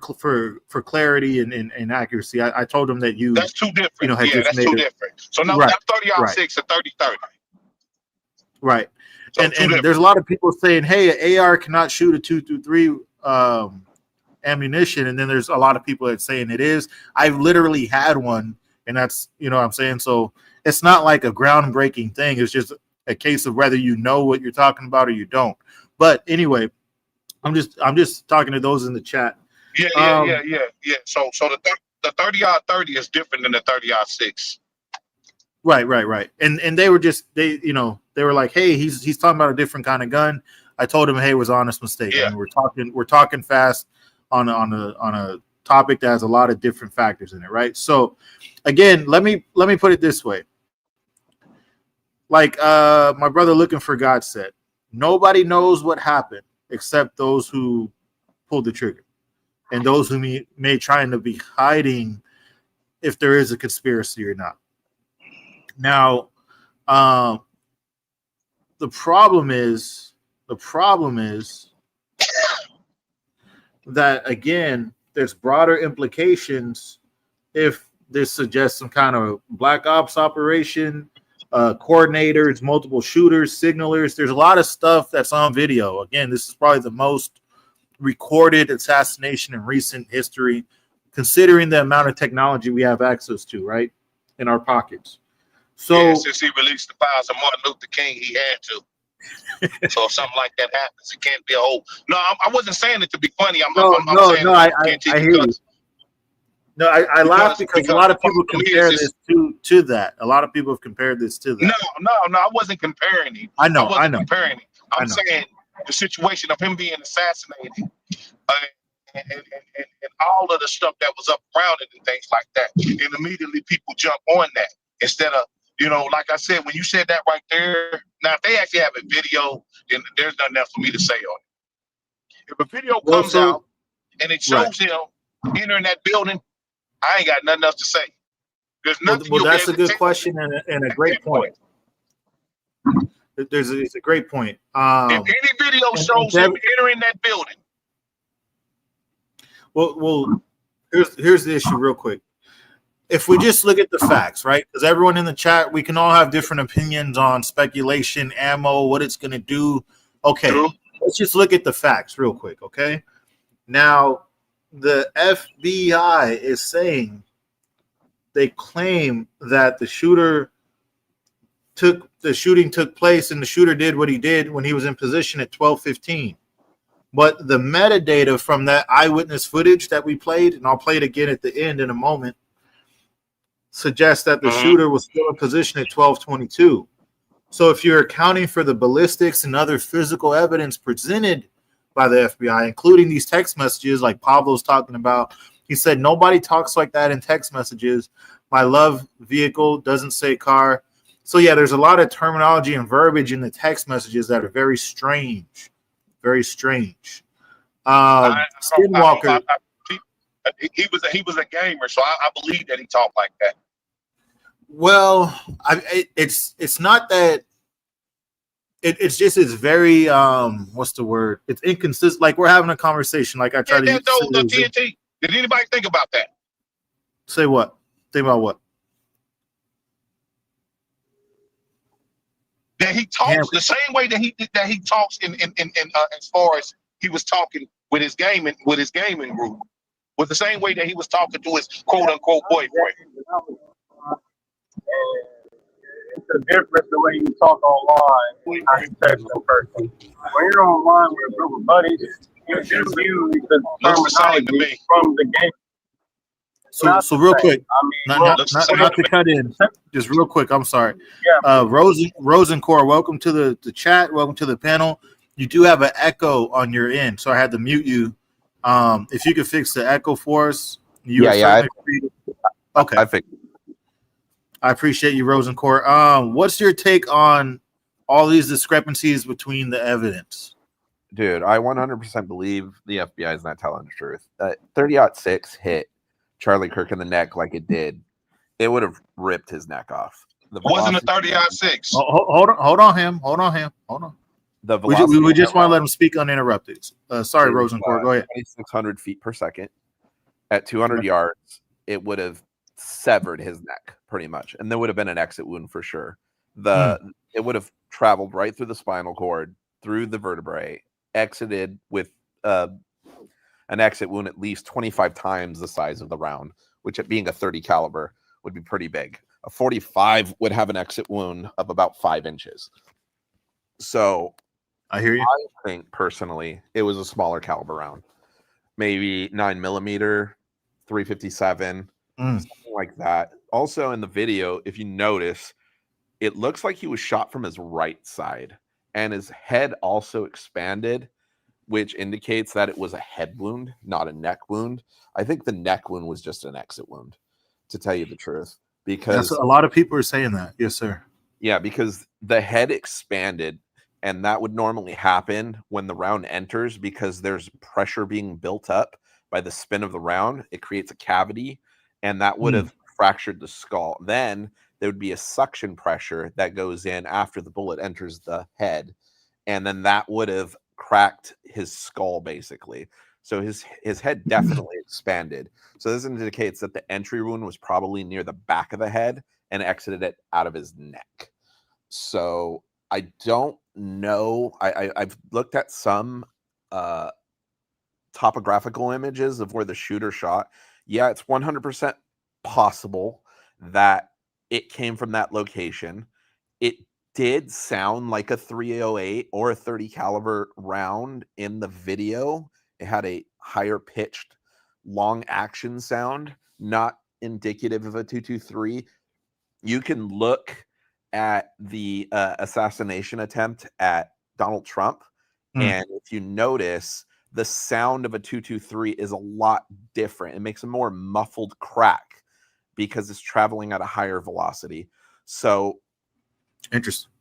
clarity and accuracy. I told them that that's two different. You know, that's two different. So now we have 30-06 and 30-30. Right. So and there's a lot of people saying, hey, an AR cannot shoot a 223 ammunition, and then there's a lot of people that saying it is. I've literally had one, and that's, you know what I'm saying? So it's not like a groundbreaking thing. It's just a case of whether you know what you're talking about or you don't. But anyway, I'm just talking to those in the chat. Yeah. So the 30-30 is different than the 30-06. Right. And they were they were like, hey, he's talking about a different kind of gun. I told him, hey, it was an honest mistake. Yeah. I mean, we're talking fast on a topic that has a lot of different factors in it, right? So again, let me put it this way. Like my brother Looking for God said, nobody knows what happened except those who pulled the trigger and those who may trying to be hiding if there is a conspiracy or not. Now, the problem is that, again, there's broader implications if this suggests some kind of black ops operation, coordinators, multiple shooters, signalers. There's a lot of stuff that's on video. Again, this is probably the most recorded assassination in recent history, considering the amount of technology we have access to, right, in our pockets. So yeah, since he released the files of Martin Luther King, he had to. So if something like that happens, it can't be a whole. No, I wasn't saying it to be funny. I'm saying I hear you. No, I laugh because a lot of people compare this to that. A lot of people have compared this to that. No, I wasn't comparing him. I know. Comparing him. I'm saying the situation of him being assassinated and all of the stuff that was up around it and things like that. And immediately people jump on that instead of, like I said, when you said that right there. Now, if they actually have a video, then there's nothing else for me to say on it. If a video comes out and it shows him entering that building, I ain't got nothing else to say. There's nothing. Well, that's a good question and a great point. It's a great point. If any video shows him entering that building. Well, here's the issue real quick. If we just look at the facts, right? Because everyone in the chat, we can all have different opinions on speculation, ammo, what it's going to do. Okay, let's just look at the facts real quick, okay? Now, the FBI is saying they claim that the shooting took place and the shooter did what he did when he was in position at 12:15. But the metadata from that eyewitness footage that we played, and I'll play it again at the end in a moment, suggests that the shooter was still in position at 12:22. So if you're accounting for the ballistics and other physical evidence presented by the FBI, including these text messages like Pablo's talking about, he said, nobody talks like that in text messages. My love vehicle doesn't say car. So yeah, there's a lot of terminology and verbiage in the text messages that are very strange. Very strange. Skinwalker. He was a gamer, so I believe that he talked like that. Well, it's not that. It's just it's very what's the word? It's inconsistent. Like we're having a conversation. Like I try to. The TNT. Did anybody think about that? Say what? Think about what? That he talks the same way that he talks in as far as he was talking with his gaming group, with the same way that he was talking to his quote unquote boyfriend. It's a difference the way you talk online and how you text in person. When you're online with a group of buddies, you use the terminology from the game. So real quick, not to cut in, just real quick. I'm sorry. Yeah. Rosencore, welcome to the chat. Welcome to the panel. You do have an echo on your end, so I had to mute you. If you could fix the echo for us, okay. I fixed it. I appreciate you, Rosencore. What's your take on all these discrepancies between the evidence? Dude, I 100% believe the FBI is not telling the truth. 30-06 hit Charlie Kirk in the neck like it did. It would have ripped his neck off. Wasn't a 30-06. Hold on, him. The we just want to let him speak uninterrupted. Sorry, Rosencore. Go ahead. 2,600 feet per second. At 200 yards, it would have severed his neck pretty much, and there would have been an exit wound for sure. It would have traveled right through the spinal cord, through the vertebrae, exited with an exit wound at least 25 times the size of the round, which at being a 30 caliber would be pretty big. A 45 would have an exit wound of about 5 inches. So I hear you. I think personally it was a smaller caliber round, maybe 9mm, 357, something like that. Also in the video, if you notice, it looks like he was shot from his right side, and his head also expanded, which indicates that it was a head wound, not a neck wound. I think the neck wound was just an exit wound, to tell you the truth, because a lot of people are saying that. Yes, sir. Yeah, because the head expanded, and that would normally happen when the round enters because there's pressure being built up by the spin of the round. It creates a cavity, and that would have fractured the skull. Then there would be a suction pressure that goes in after the bullet enters the head, and then that would have cracked his skull basically. So his head definitely expanded. So this indicates that the entry wound was probably near the back of the head and exited it out of his neck. So I don't know. I've looked at some topographical images of where the shooter shot. Yeah, it's 100% possible that it came from that location. It did sound like a 308 or a 30 caliber round in the video. It had a higher pitched long action sound, not indicative of a 223. You can look at the assassination attempt at Donald Trump, and if you notice, the sound of a 223 is a lot different. It makes a more muffled crack because it's traveling at a higher velocity. So Interesting.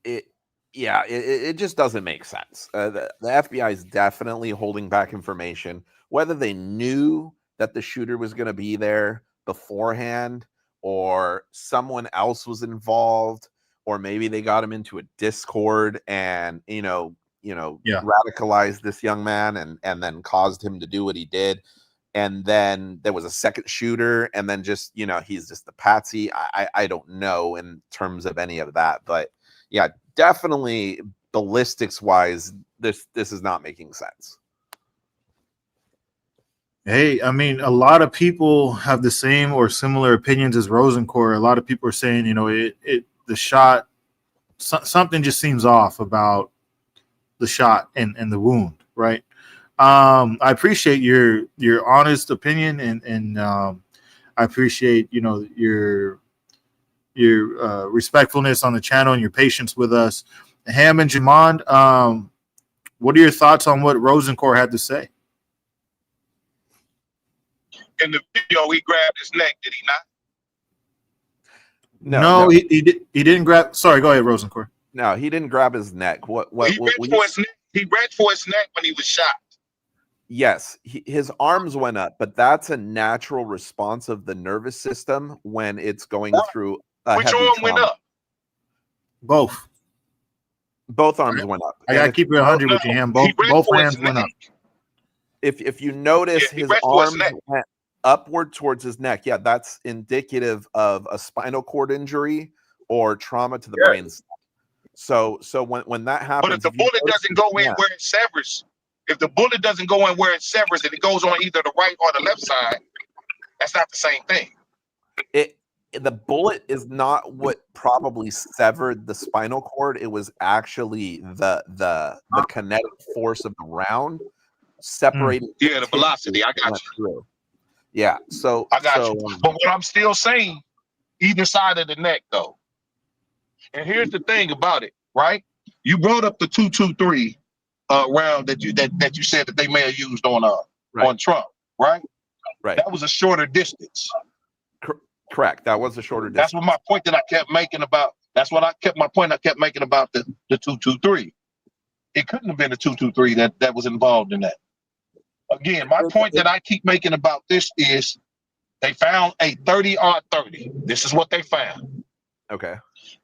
It just doesn't make sense. The FBI is definitely holding back information. Whether they knew that the shooter was going to be there beforehand, or someone else was involved, or maybe they got him into a Discord and radicalized this young man and then caused him to do what he did. And then there was a second shooter, and then just, he's just the patsy. I don't know in terms of any of that, but yeah, definitely ballistics wise, this is not making sense. Hey, I mean, a lot of people have the same or similar opinions as Rosencore. A lot of people are saying, the shot, something just seems off about the shot and the wound, right? I appreciate your honest opinion, and I appreciate your respectfulness on the channel and your patience with us. Ham and Jamond, what are your thoughts on what Rosencore had to say? In the video, he grabbed his neck, did he not? No. He didn't grab. Sorry, go ahead, Rosencore. No, he didn't grab his neck. What He reached for his neck when he was shot. Yes, his arms went up, but that's a natural response of the nervous system when it's going through a Which heavy arm trauma. went up? Both arms went up. I gotta keep it 100 with you, Ham. Both hands went up. If you notice, his arms went upward towards his neck. Yeah, that's indicative of a spinal cord injury or trauma to the brain. So when that happens, but if the bullet doesn't go in where it severs, if the bullet doesn't go in where it severs and it goes on either the right or the left side, that's not the same thing. The bullet is not what probably severed the spinal cord. It was actually the kinetic force of the round separating. Yeah, the velocity. I got you. Yeah, so I got you. But what I'm still saying, either side of the neck, though. And here's the thing about it, right? You brought up the 223 round that you said that they may have used on Trump, right? Right. That was a shorter distance. Correct. That was a shorter distance. That's what my point that I kept making about. That's what I kept making about the 223. It couldn't have been a 223 that was involved in that. Again, my point that I keep making about this is they found a 30-30. This is what they found. Okay.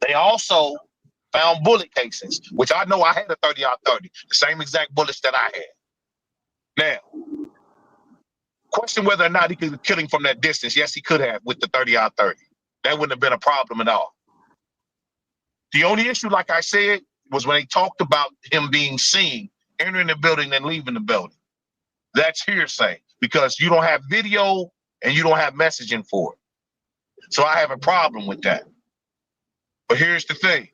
They also found bullet casings, which I know I had a 30-30, the same exact bullets that I had. Now, question whether or not he could kill him from that distance. Yes, he could have with the 30-30. That wouldn't have been a problem at all. The only issue, like I said, was when they talked about him being seen entering the building and leaving the building. That's hearsay because you don't have video and you don't have messaging for it. So I have a problem with that. But here's the thing.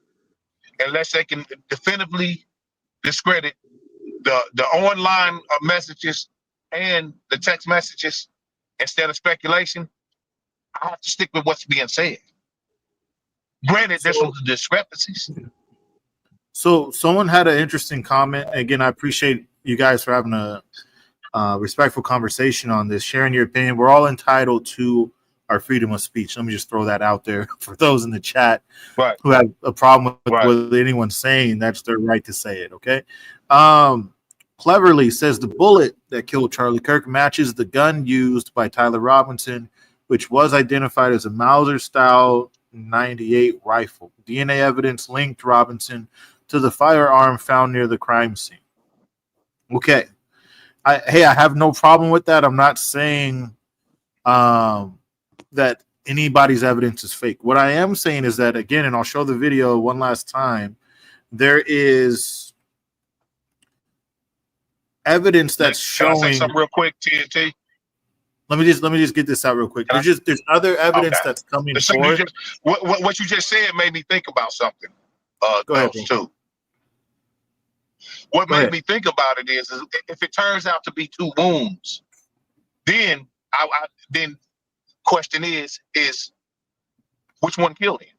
Unless they can definitively discredit the online messages and the text messages instead of speculation, I have to stick with what's being said. Granted, this was the discrepancies. So someone had an interesting comment. Again, I appreciate you guys for having a respectful conversation on this, sharing your opinion. We're all entitled to our freedom of speech. Let me just throw that out there for those in the chat who have a problem with what anyone's saying. That's their right to say it. Okay. Cleverly says the bullet that killed Charlie Kirk matches the gun used by Tyler Robinson, which was identified as a Mauser style 98 rifle. DNA evidence linked Robinson to the firearm found near the crime scene. Okay. I have no problem with that. I'm not saying that anybody's evidence is fake. What I am saying is that, again, and I'll show the video one last time, there is evidence that's Can I say showing. something real quick, TNT? Let me just get this out real quick. There's other evidence Okay. that's coming The thing you forth. just, what you just said made me think about something. Go ahead, Else too. What made me think about it is if it turns out to be 2 wounds, then then question is which one killed him?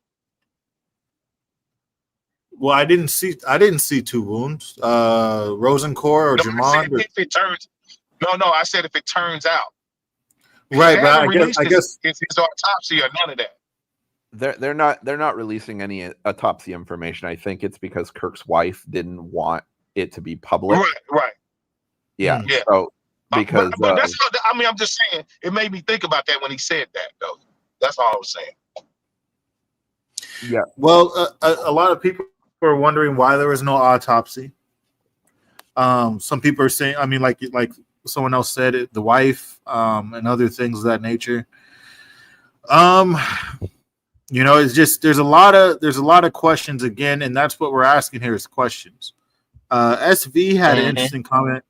Well, I didn't see 2 wounds. Rosencore or No, Jamon. if it turns, I said if it turns out. Right, They but haven't I released guess his autopsy or none of that. They're not releasing any autopsy information. I think it's because Kirk's wife didn't want it to be public. Right. Yeah. Yeah. So because but that's how, I'm just saying it made me think about that when he said that though. That's all I was saying. Yeah. Well, a lot of people are wondering why there was no autopsy. Some people are saying, I mean, like someone else said it, the wife, and other things of that nature. It's just there's a lot of questions again, and that's what we're asking here is questions. SV had an interesting comment.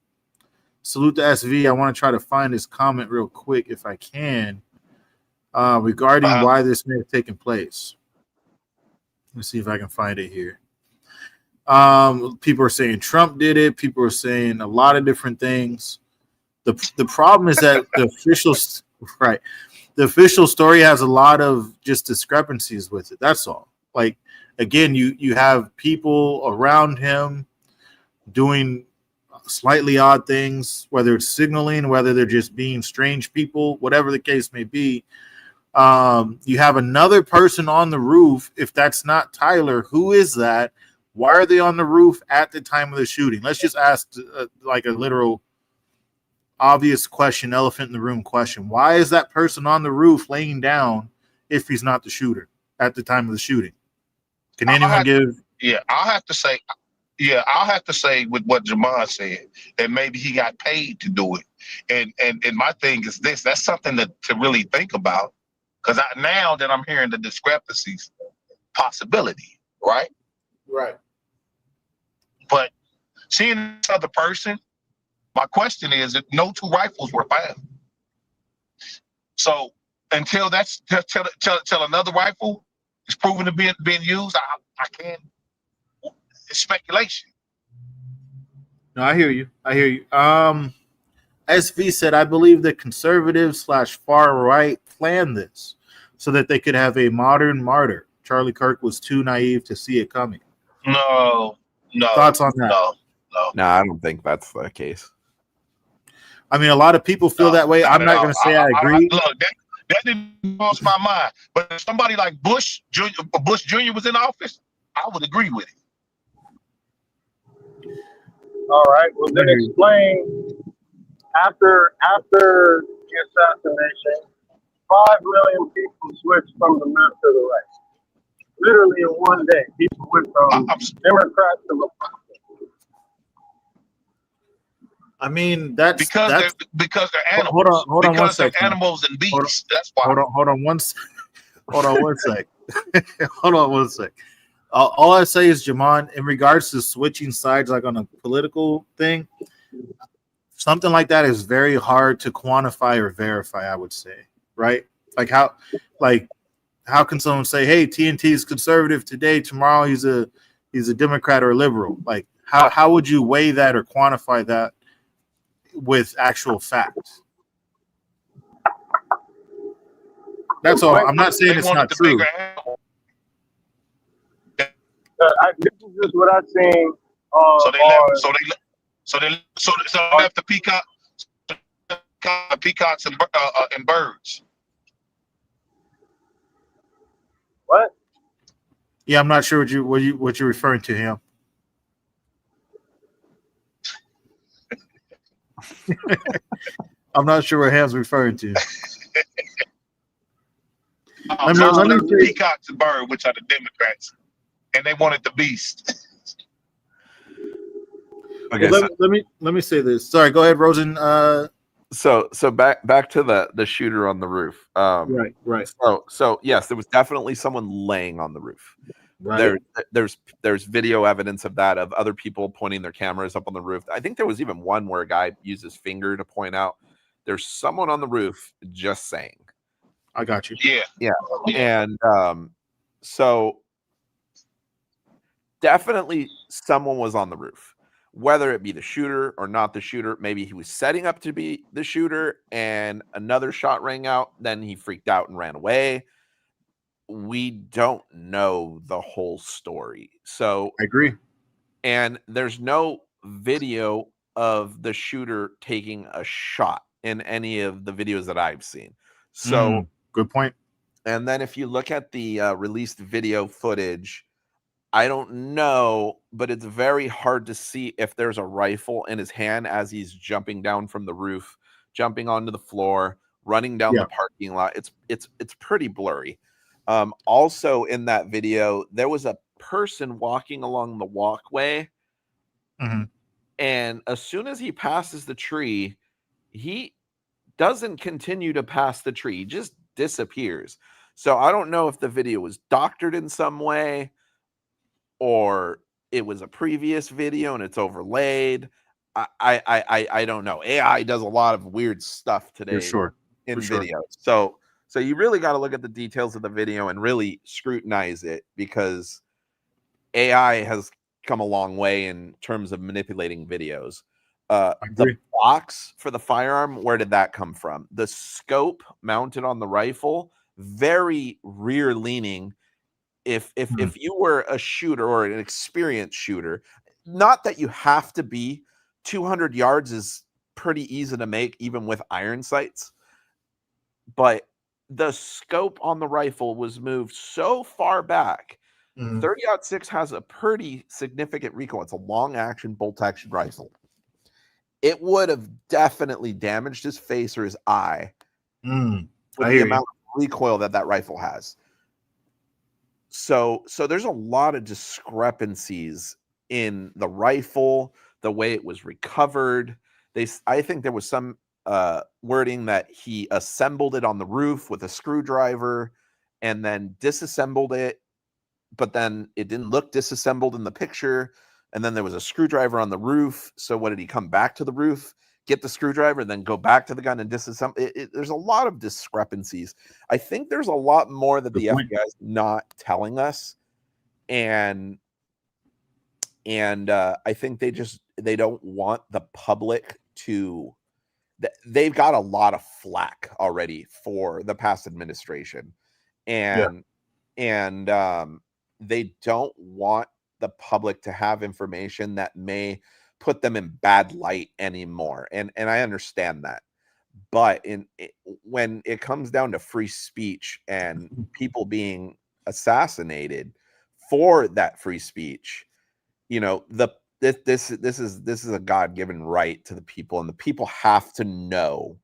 Salute to SV. I want to try to find his comment real quick if I can, regarding why this may have taken place. Let's see if I can find it here. People are saying Trump did it. People are saying a lot of different things. The problem is that the official story has a lot of just discrepancies with it. That's all. Like, again, you have people around him doing slightly odd things, whether it's signaling, whether they're just being strange people, whatever the case may be. You have another person on the roof. If that's not Tyler, who is that? Why are they on the roof at the time of the shooting? Let's just ask like a literal obvious question, elephant in the room question. Why is that person on the roof laying down if he's not the shooter at the time of the shooing? Can anyone give? I'll have to say with what Jamon said, that maybe he got paid to do it. And my thing is this, that's something to really think about. Because now that I'm hearing the discrepancies, possibility, right? Right. But seeing this other person, my question is that no 2 rifles were found. So until till another rifle is proven to be being used, I can't. It's speculation. No, I hear you. SV said, I believe the conservatives / far right planned this so that they could have a modern martyr. Charlie Kirk was too naive to see it coming. No. Thoughts on that? No, I don't think that's the case. I mean, a lot of people feel that way. I'm not going to say I agree. Look, that didn't cross my mind. But if somebody like Bush Jr. was in office, I would agree with it. All right. Well, then explain after the assassination, 5 million people switched from the left to the right. Literally in one day, people went from Democrats to Republicans. I mean, that's because they're animals. Hold on one second. They're animals and beasts. That's why. Hold on one sec. Hold on one sec. All I say is, Jamon, in regards to switching sides, like on a political thing, something like that is very hard to quantify or verify, I would say, right? Like how can someone say, hey, TNT is conservative today, tomorrow he's a Democrat or a liberal? Like, how would you weigh that or quantify that with actual facts? That's all. I'm not saying it's not true. This is just what I've seen. So they left the peacocks and birds. What? Yeah, I'm not sure what you're referring to, him. I'm not sure what Ham's referring to. Let me the peacocks and birds, which are the Democrats, and they wanted the beast. Okay, well, let me say this. Sorry, go ahead, Rosen. So back to the shooter on the roof. Right. So yes, there was definitely someone laying on the roof. Right. There's video evidence of that, of other people pointing their cameras up on the roof. I think there was even one where a guy used his finger to point out there's someone on the roof just saying. I got you. Yeah. And so definitely someone was on the roof, whether it be the shooter or not the shooter. Maybe he was setting up to be the shooter and another shot rang out, then he freaked out and ran away. We don't know the whole story. So I agree. and there's no video of the shooter taking a shot in any of the videos that I've seen. So good point. And then if you look at the released video footage, I don't know, but it's very hard to see if there's a rifle in his hand as he's jumping down from the roof, jumping onto the floor, running down the parking lot. It's pretty blurry. Also in that video, there was a person walking along the walkway, and as soon as he passes the tree, he doesn't continue to pass the tree. He just disappears. So I don't know if the video was doctored in some way, or it was a previous video and it's overlaid. I don't know. AI does a lot of weird stuff today in video. So you really got to look at the details of the video and really scrutinize it, because AI has come a long way in terms of manipulating videos. The box for the firearm, where did that come from? The scope mounted on the rifle, very rear leaning. If you were a shooter or an experienced shooter, not that you have to be, 200 yards is pretty easy to make even with iron sights, but the scope on the rifle was moved so far back. 30-06 has a pretty significant recoil. It's a long action bolt action rifle. It would have definitely damaged his face or his eye with the amount of recoil that rifle has. So there's a lot of discrepancies in the rifle, the way it was recovered. I think there was some wording that he assembled it on the roof with a screwdriver and then disassembled it, but then it didn't look disassembled in the picture. And then there was a screwdriver on the roof. So what, did he come back to the roof, get the screwdriver, then go back to the gun and disassemble it? There's a lot of discrepancies. I think there's a lot more that the FBI is not telling us. And I think they don't want the public to, they've got a lot of flack already for the past administration. And they don't want the public to have information that may put them in bad light anymore. And I understand that. But when it comes down to free speech and people being assassinated for that free speech, you know, this is a God-given right to the people, and the people have to know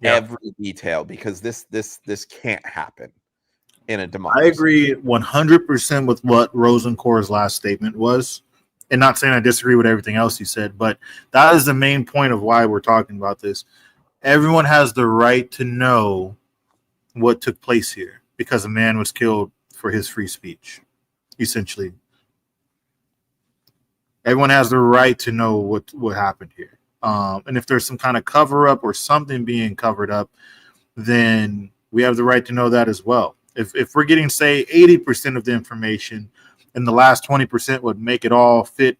every detail, because this can't happen in a democracy. I agree 100% with what Rosencor's last statement was, and not saying I disagree with everything else he said, but that is the main point of why we're talking about this. Everyone has the right to know what took place here, because a man was killed for his free speech, essentially. Everyone has the right to know what happened here. And if there's some kind of cover-up or something being covered up, then we have the right to know that as well. If we're getting, say, 80% of the information and the last 20% would make it all fit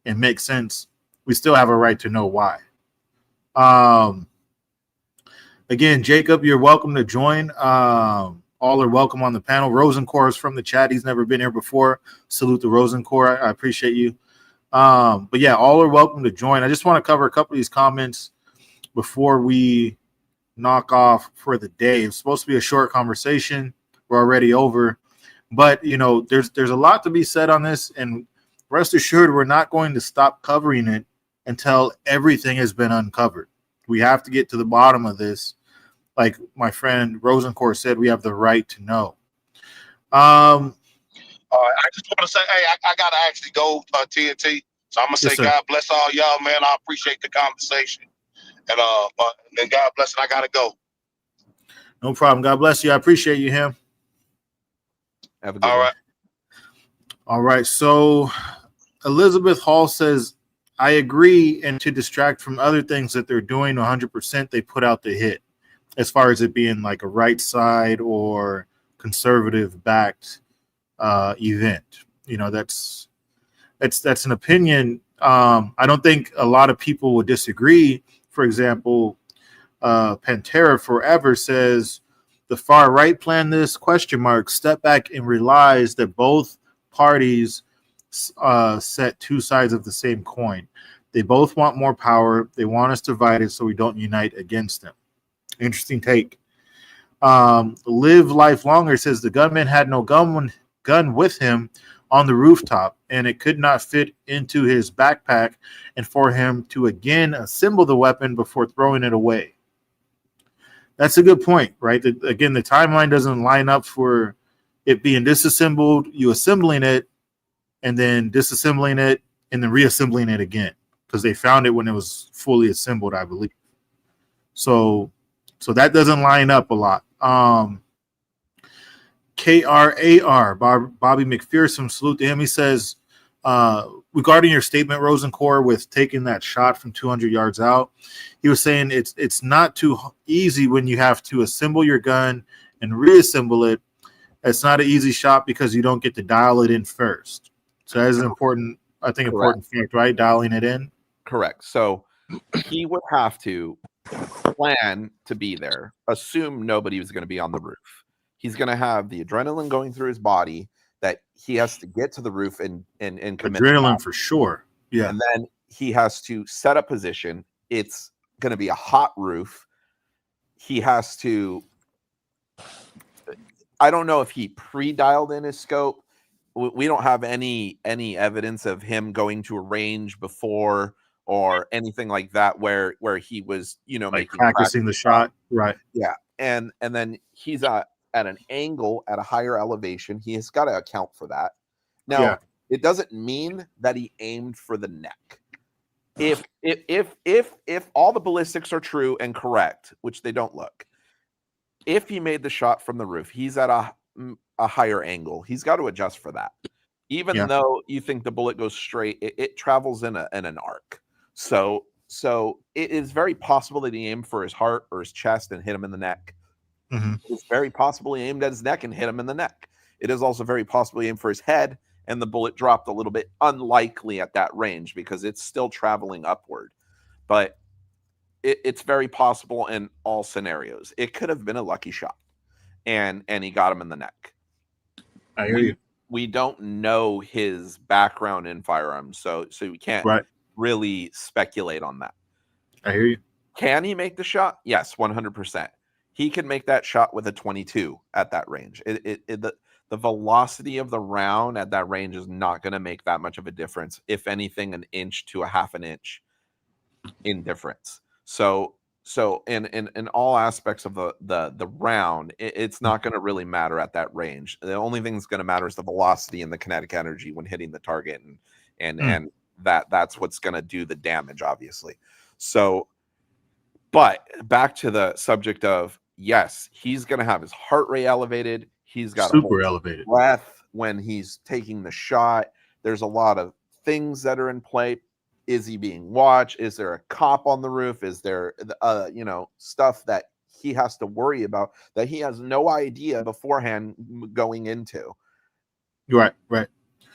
and make sense, we still have a right to know why. Again, Jacob, you're welcome to join. All are welcome on the panel. Rosencor is from the chat. He's never been here before. Salute to Rosencor. I appreciate you. But yeah, all are welcome to join. I just want to cover a couple of these comments before we knock off for the day. It's supposed to be a short conversation. We're already over, but you know, there's a lot to be said on this, and rest assured, we're not going to stop covering it until everything has been uncovered. We have to get to the bottom of this. Like my friend Rosencor said, we have the right to know. I just want to say, hey, I gotta actually go TNT. So I'm gonna say, Yes, sir. God bless all y'all, man. I appreciate the conversation, And God bless. And I gotta go. No problem. God bless you. I appreciate you, him. Have a good All one. right. All right. So Elizabeth Hall says, I agree. And to distract from other things that they're doing 100%, they put out the hit as far as it being like a right side or conservative backed event. You know, that's an opinion. I don't think a lot of people would disagree. For example, Pantera Forever says the far right planned this ? Step back and realize that both parties set two sides of the same coin. They both want more power. They want us divided so we don't unite against them. Interesting take. Live Life Longer says the gunman had no gun with him on the rooftop, and it could not fit into his backpack, and for him to again assemble the weapon before throwing it away. That's a good point, right? Again, the timeline doesn't line up for it being disassembled, you assembling it, and then disassembling it, and then reassembling it again, because they found it when it was fully assembled, I believe. So that doesn't line up a lot. KRAR, Bobby McPherson, salute to him. He says, regarding your statement, Rosencore, with taking that shot from 200 yards out, he was saying it's not too easy when you have to assemble your gun and reassemble it. It's not an easy shot because you don't get to dial it in first. So that is an important, I think, important fact, right? Dialing it in. Correct. So he would have to plan to be there, assume nobody was going to be on the roof. He's going to have the adrenaline going through his body that he has to get to the roof and commit. Adrenaline for sure. Yeah. And then he has to set up position. It's going to be a hot roof. He has to, I don't know if he pre-dialed in his scope. We don't have any evidence of him going to a range before or anything like that where he was, like making practicing the shot. Right. Yeah. And then he's at an angle at a higher elevation. He has got to account for that. Now, It doesn't mean that he aimed for the neck. If all the ballistics are true and correct, which they don't look, if he made the shot from the roof, he's at a higher angle. He's got to adjust for that. Even though you think the bullet goes straight, it travels in an arc. So it is very possible that he aimed for his heart or his chest and hit him in the neck. Mm-hmm. It's very possible he aimed at his neck and hit him in the neck. It is also very possible he aimed for his head and the bullet dropped a little bit. Unlikely at that range because it's still traveling upward. But it's very possible in all scenarios. It could have been a lucky shot, and he got him in the neck. I hear you. We don't know his background in firearms, so we can't really speculate on that. I hear you. Can he make the shot? Yes, 100%. He can make that shot with a 22 at that range. The velocity of the round at that range is not going to make that much of a difference. If anything, an inch to a half an inch in difference. So in all aspects of the round, it's not going to really matter at that range. The only thing that's going to matter is the velocity and the kinetic energy when hitting the target, and that's what's going to do the damage, obviously. So, but back to the subject of, yes, he's going to have his heart rate elevated. He's got super elevated breath when he's taking the shot. There's a lot of things that are in play. Is he being watched? Is there a cop on the roof? Is there, stuff that he has to worry about that he has no idea beforehand going into? Right.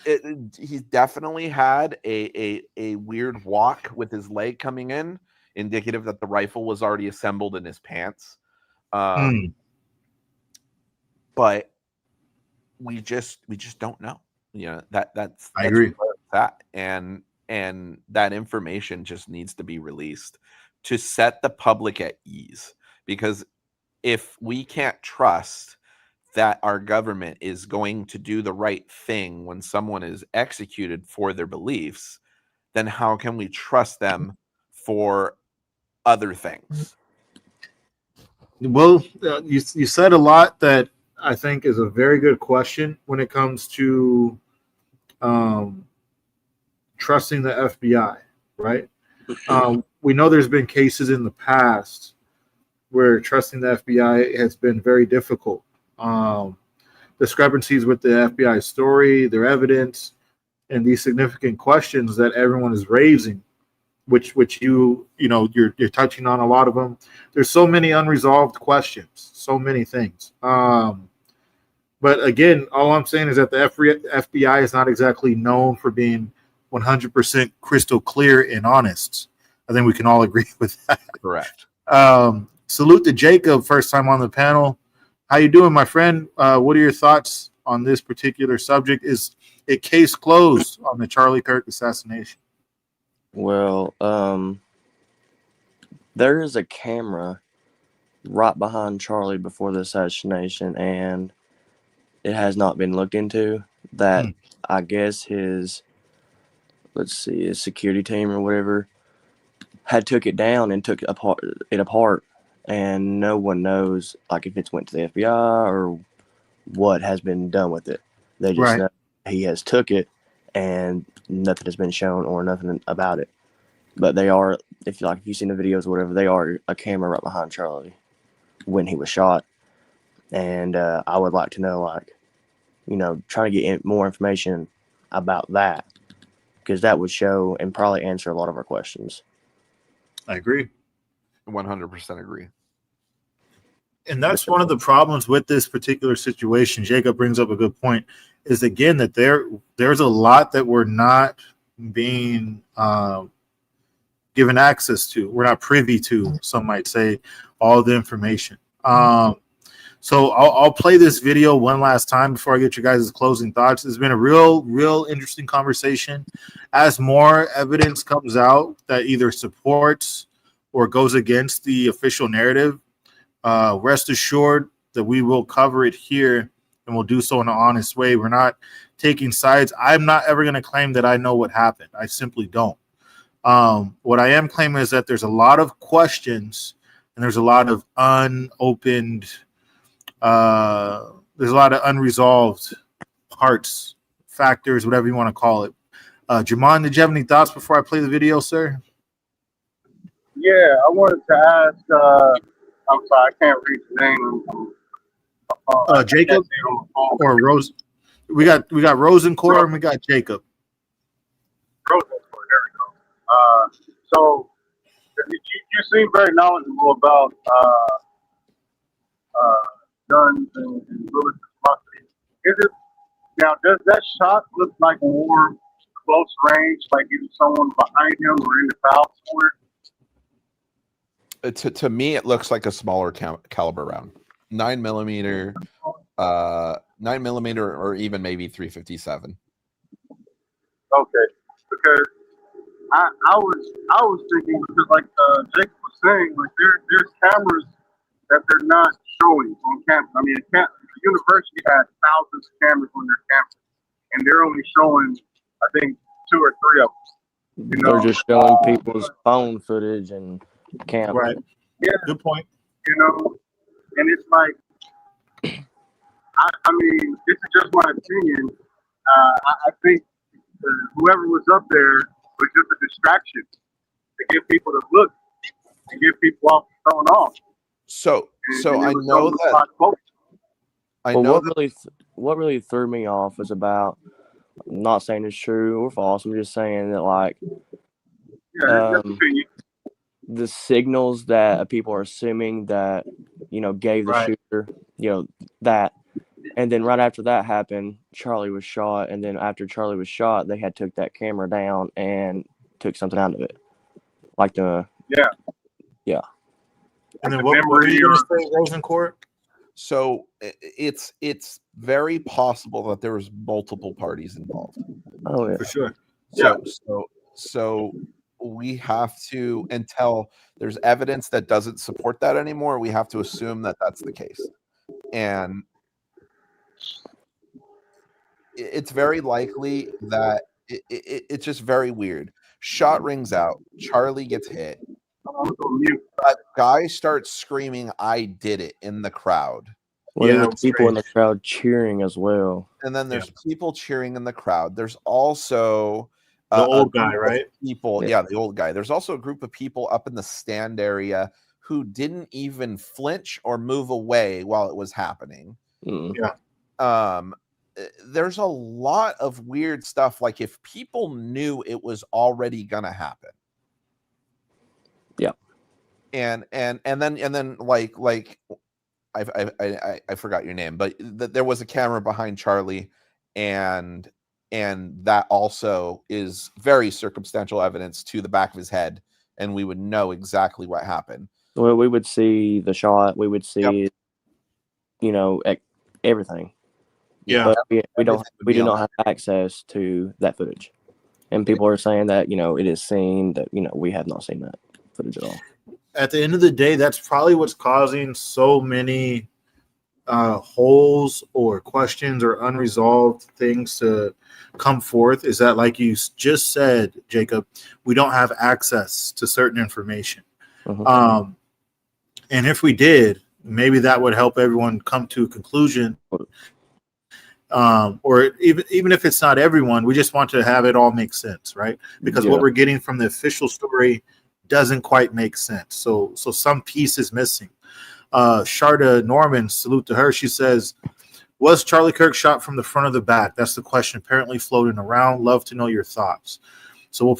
He's definitely had a weird walk with his leg coming in, indicative that the rifle was already assembled in his pants. But we just don't know. That's I agree. That and that information just needs to be released to set the public at ease, because if we can't trust that our government is going to do the right thing when someone is executed for their beliefs, then how can we trust them for other things? Well, you said a lot that I think is a very good question when it comes to trusting the FBI, right? we know there's been cases in the past where trusting the FBI has been very difficult. Discrepancies with the FBI story, their evidence, and these significant questions that everyone is raising, which you're touching on a lot of them. There's so many unresolved questions, so many things. But again, all I'm saying is that the FBI is not exactly known for being 100% crystal clear and honest. I think we can all agree with that. Correct. Salute to Jacob, first time on the panel. How you doing, my friend? What are your thoughts on this particular subject? Is it case closed on the Charlie Kirk assassination? Well, there is a camera right behind Charlie before the assassination, and it has not been looked into. That I guess his security team or whatever had took it down and took it apart, and no one knows like if it's went to the FBI or what has been done with it. They just know he has took it and nothing has been shown or nothing about it. But they are, if you've seen the videos or whatever, they are a camera right behind Charlie when he was shot. And I would like to know, trying to get more information about that, because that would show and probably answer a lot of our questions. I agree. 100% agree. And that's one of the problems with this particular situation. Jacob brings up a good point, is again that there's a lot that we're not being given access to. We're not privy to, some might say, all the information. So I'll play this video one last time before I get your guys' closing thoughts. It's been a real interesting conversation. As more evidence comes out that either supports or goes against the official narrative, rest assured that we will cover it here, and we'll do so in an honest way. We're not taking sides. I'm not ever going to claim that I know what happened. I simply don't. What I am claiming is that there's a lot of questions and there's a lot of unopened, there's a lot of unresolved parts, factors, whatever you want to call it. Jamon, did you have any thoughts before I play the video, sir? Yeah, I wanted to ask, I'm sorry, I can't read the name. Jacob or Rose? We got Rosencore and we got Jacob. Rosencore, there we go. So you seem very knowledgeable about guns and bullets and now, does that shot look like more close range, like either someone behind him or in the crowd somewhere? To me, it looks like a smaller caliber round, 9mm, 9mm, or even maybe 357. Okay, because I was thinking, because like Jake was saying, like there's cameras that they're not showing on campus. I mean, the university has thousands of cameras on their campus, and they're only showing, I think, 2 or 3 of them. They're just showing people's phone footage and camera. Right. Yeah. Good point. And it's like, I mean, this is just my opinion. I think whoever was up there was just a distraction to get people to look, to get people off thrown off. So I know that. What really threw me off was about, I'm not saying it's true or false. I'm just saying that the signals that people are assuming that gave the shooter that, and then right after that happened, Charlie was shot, and then after Charlie was shot, they had took that camera down and took something out of it, yeah. And then what were you going to say, Rosencourt? So it's very possible that there was multiple parties involved. Oh yeah, for sure. So we have to, until there's evidence that doesn't support that anymore, we have to assume that that's the case. And it's very likely that it's just very weird. Shot rings out. Charlie gets hit. A guy starts screaming, "I did it," in the crowd. Well, there were people in the crowd cheering as well. And then there's people cheering in the crowd. There's also The old guy, right? People, Yeah. the old guy. There's also a group of people up in the stand area who didn't even flinch or move away while it was happening. There's a lot of weird stuff. Like if people knew it was already gonna happen. Yeah. And then like I forgot your name, but there was a camera behind Charlie, and that also is very circumstantial evidence to the back of his head, and we would know exactly what happened. Well, we would see the shot. We would see, you know, everything. Yeah. But we do not have access to that footage. And people are saying that, you know, it is seen that, you know, we have not seen that footage at all. At the end of the day, that's probably what's causing so many holes or questions or unresolved things to come forth, is that, like you just said, Jacob, we don't have access to certain information. And if we did, maybe that would help everyone come to a conclusion. Or even if it's not everyone, we just want to have it all make sense, right? Because what we're getting from the official story doesn't quite make sense. So some piece is missing. Sharda Norman, salute to her. She says, was Charlie Kirk shot from the front or the back? That's the question apparently floating around. Love to know your thoughts. So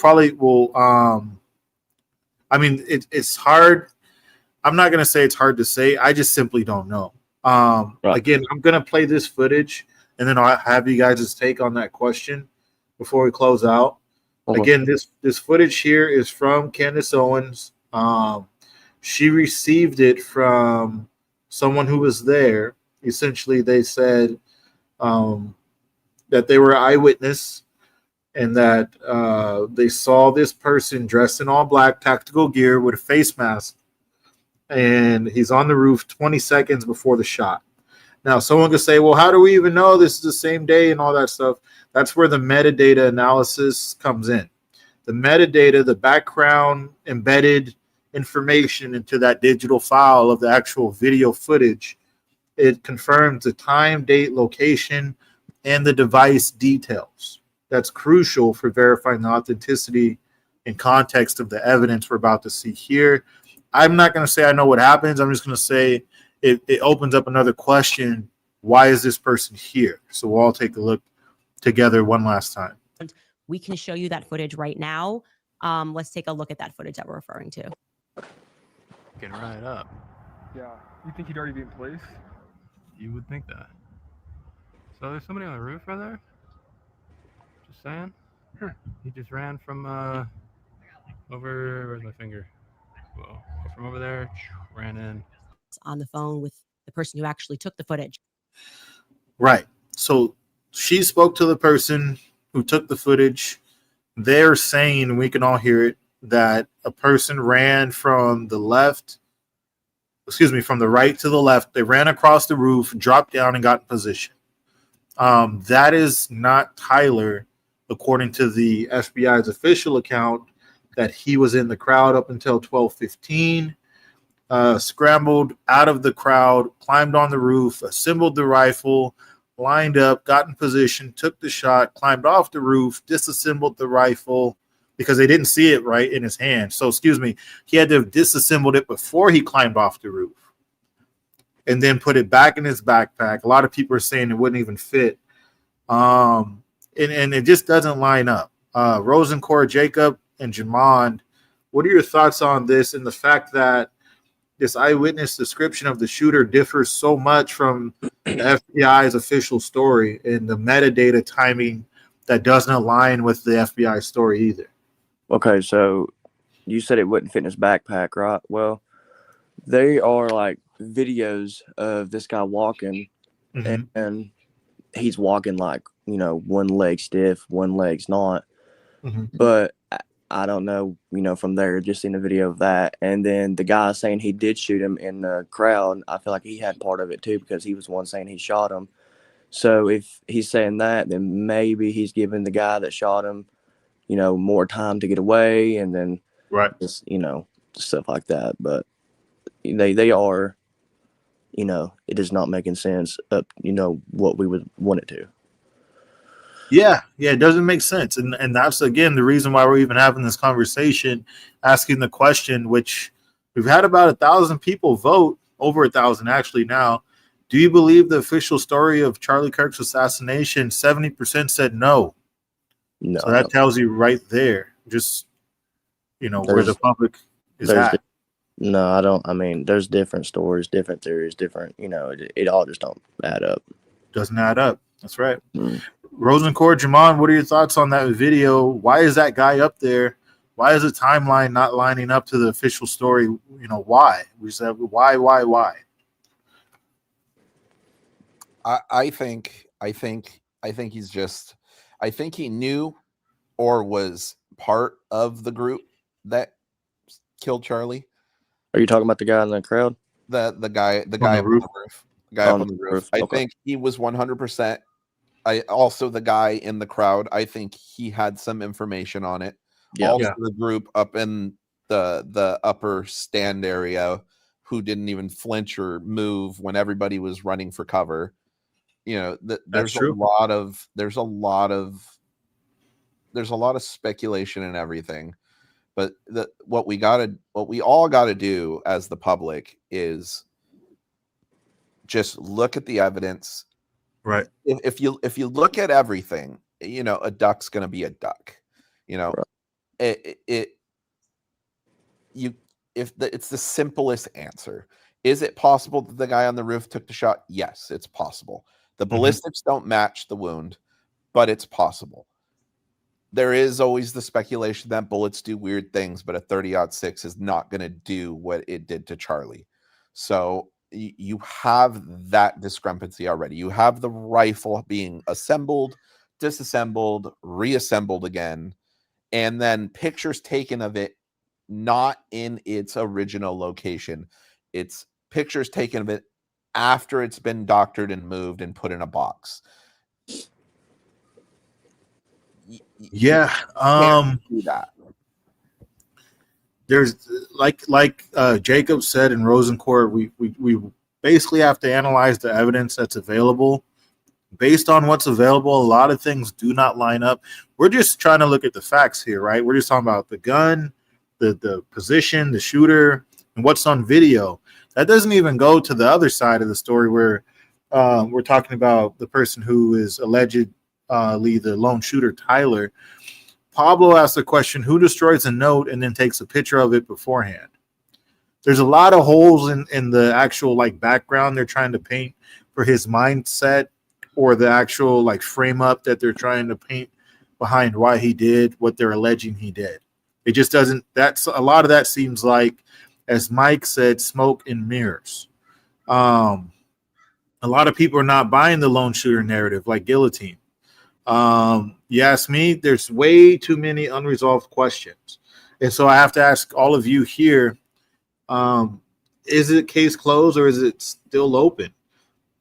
I mean, it's hard. I'm not going to say it's hard to say. I just simply don't know. Again, I'm going to play this footage, and then I'll have you guys' take on that question before we close out. Again, this footage here is from Candace Owens. She received it from someone who was there. Essentially, they said that they were eyewitness and that they saw this person dressed in all black tactical gear with a face mask, and he's on the roof 20 seconds before the shot. Now, someone could say, well, how do we even know this is the same day and all that stuff? That's where the metadata analysis comes in. The metadata, the background embedded information into that digital file of the actual video footage, it confirms the time, date, location, and the device details. That's crucial for verifying the authenticity and context of the evidence we're about to see here. I'm not going to say I know what happens. I'm just going to say it opens up another question. Why is this person here? So we'll all take a look together one last time. We can show you that footage right now. Let's take a look at that footage that we're referring to. Get right up. Yeah. You think he'd already be in place? You would think that. So there's somebody on the roof right there? Just saying. He just ran from over, where's my finger? Whoa. From over there, ran in. On the phone with the person who actually took the footage. Right. So she spoke to the person who took the footage. They're saying, we can all hear it, that a person ran from the right to the left. They ran across the roof, dropped down, and got in position. That is not Tyler, according to the FBI's official account, that he was in the crowd up until 12:15. Scrambled out of the crowd, climbed on the roof, assembled the rifle, lined up, got in position, took the shot, climbed off the roof, disassembled the rifle because they didn't see it right in his hand. So, he had to have disassembled it before he climbed off the roof and then put it back in his backpack. A lot of people are saying it wouldn't even fit. And it just doesn't line up. Rosencore, Jacob, and Jamond, what are your thoughts on this and the fact that this eyewitness description of the shooter differs so much from the FBI's official story and the metadata timing that doesn't align with the FBI story either? Okay, so you said it wouldn't fit in his backpack, right? Well, they are like videos of this guy walking, and he's walking like, you know, one leg stiff, one leg's not. But I don't know, you know, from there, just seen a video of that. And then the guy saying he did shoot him in the crowd, I feel like he had part of it too, because he was the one saying he shot him. So if he's saying that, then maybe he's giving the guy that shot him, you know, more time to get away, and then just, you know, stuff like that. But they are, you know, it is not making sense up, you know, what we would want it to. Yeah, it doesn't make sense, and that's again the reason why we're even having this conversation, asking the question, which we've had about 1,000 people vote, over 1,000 actually now. Do you believe the official story of Charlie Kirk's assassination? 70% said no. No, So that tells you right there, just where the public is at. No, I don't. I mean, there's different stories, different theories, different. It all just don't add up. Doesn't add up. That's right. Rosencourt, Jamon, what are your thoughts on that video? Why is that guy up there? Why is the timeline not lining up to the official story? Why? We said why? I think he's just. I think he knew or was part of the group that killed Charlie. Are you talking about the guy in the crowd? The guy up on the roof. Up on the roof. I think he was 100%. Also the guy in the crowd. I think he had some information on it. Yeah. Also the group up in the upper stand area who didn't even flinch or move when everybody was running for cover. There's a lot of speculation and everything. But what we all got to do as the public is just look at the evidence. Right. If you look at everything, a duck's going to be a duck. It's the simplest answer. Is it possible that the guy on the roof took the shot? Yes, it's possible. The ballistics don't match the wound, but it's possible. There is always the speculation that bullets do weird things, but a 30-06 is not going to do what it did to Charlie. So you have that discrepancy already. You have the rifle being assembled, disassembled, reassembled again, and then pictures taken of it not in its original location. It's pictures taken of it after it's been doctored and moved and put in a box. Yeah. Do that. There's like Jacob said in Rosencourt, we basically have to analyze the evidence that's available. Based on what's available, a lot of things do not line up. We're just trying to look at the facts here, right? We're just talking about the gun, the position, the shooter, and what's on video. That doesn't even go to the other side of the story where we're talking about the person who is allegedly the lone shooter, Tyler. Pablo asked the question, who destroys a note and then takes a picture of it beforehand? There's a lot of holes in the actual background they're trying to paint for his mindset, or the actual frame up that they're trying to paint behind why he did what they're alleging he did. It just doesn't. That's a lot of that seems like, as Mike said, smoke and mirrors. A lot of people are not buying the lone shooter narrative like Guillotine. You ask me, there's way too many unresolved questions. And so I have to ask all of you here, is it case closed or is it still open?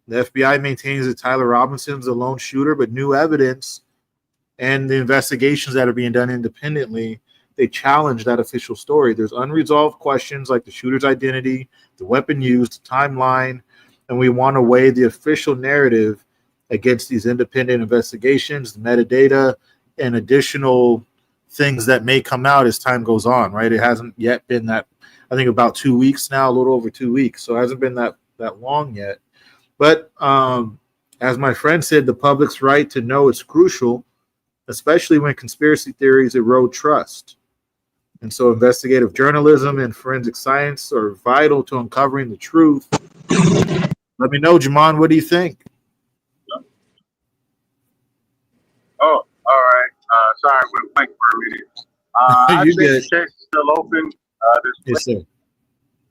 The FBI maintains that Tyler Robinson's the lone shooter, but new evidence and the investigations that are being done independently, they challenge that official story. There's unresolved questions like the shooter's identity, the weapon used, the timeline, and we want to weigh the official narrative against these independent investigations, the metadata, and additional things that may come out as time goes on, right? It hasn't yet been that, I think about 2 weeks now, a little over 2 weeks. So it hasn't been that long yet. But as my friend said, the public's right to know is crucial, especially when conspiracy theories erode trust. And so investigative journalism and forensic science are vital to uncovering the truth. Let me know, Jamon, what do you think? Oh, all right. Sorry, I went blank for a minute. I think the case is still open. Yes, sir.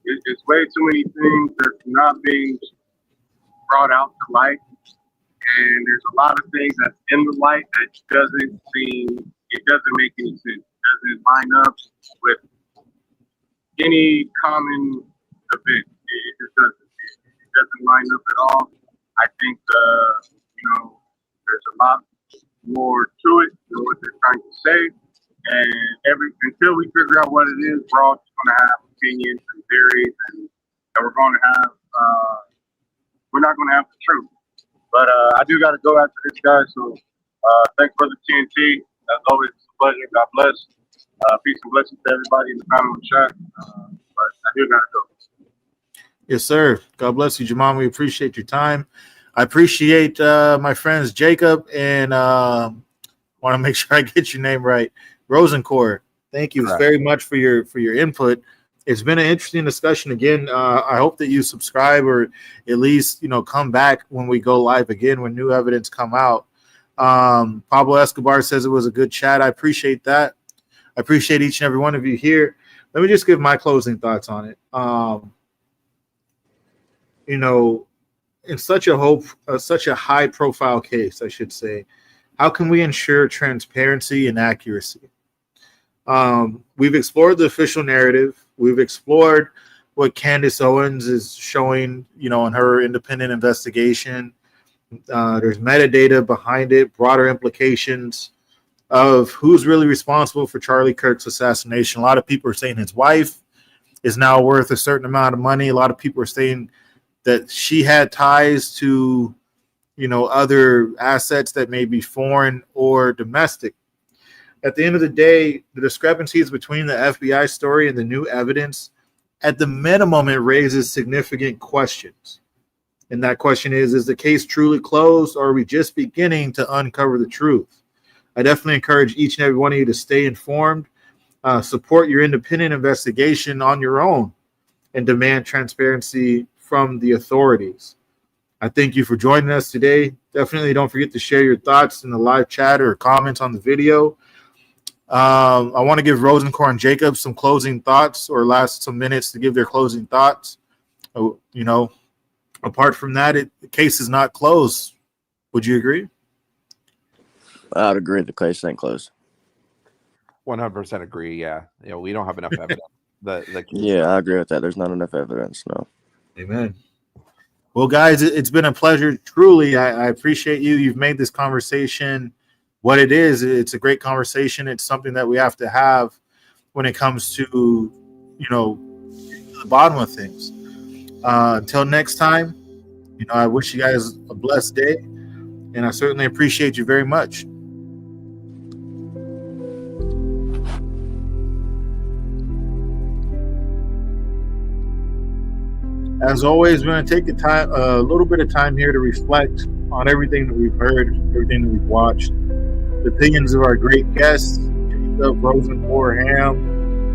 There's way too many things that's not being brought out to light, and there's a lot of things that's in the light that doesn't make any sense. It doesn't line up with any common event. It just doesn't. It doesn't line up at all. I think there's a lot more to it than what they're trying to say, and until we figure out what it is, we're all just going to have opinions and theories, and we're going to have we're not going to have the truth. But I do got to go after this guy, so Thanks, Brother TNT. As always, it's a pleasure. God bless. Peace and blessings to everybody in the panel and chat. But I do gotta go. Yes, sir. God bless you, Jamal. We appreciate your time. I appreciate my friends Jacob and want to make sure I get your name right, Rosencore. Thank you Correct. very much for your input. It's been an interesting discussion again. I hope that you subscribe or at least come back when we go live again when new evidence come out. Pablo Escobar says it was a good chat. I appreciate that. I appreciate each and every one of you here. Let me just give my closing thoughts on it. In such a high profile case, I should say, how can we ensure transparency and accuracy? We've explored the official narrative. We've explored what Candace Owens is showing, in her independent investigation. There's metadata behind it, broader implications of who's really responsible for Charlie Kirk's assassination. A lot of people are saying his wife is now worth a certain amount of money. A lot of people are saying that she had ties to, other assets that may be foreign or domestic. At the end of the day, the discrepancies between the FBI story and the new evidence, at the minimum, it raises significant questions. And that question is the case truly closed, or are we just beginning to uncover the truth? I definitely encourage each and every one of you to stay informed, support your independent investigation on your own, and demand transparency from the authorities. I thank you for joining us today. Definitely don't forget to share your thoughts in the live chat or comments on the video. I want to give Rosencore and Jacob some closing thoughts, or last some minutes to give their closing thoughts. Apart from that, the case is not closed. Would you agree? I would agree the case ain't closed. 100% agree. Yeah, we don't have enough evidence. Yeah, I agree with that. There's not enough evidence. No. Amen. Well, guys, it's been a pleasure. Truly, I appreciate you. You've made this conversation what it is. It's a great conversation. It's something that we have to have when it comes to, the bottom of things. Until next time, I wish you guys a blessed day, and I certainly appreciate you very much. As always, we're going to take a little bit of time here to reflect on everything that we've heard, everything that we've watched, the opinions of our great guests, Jacob, Rosencore, Ham,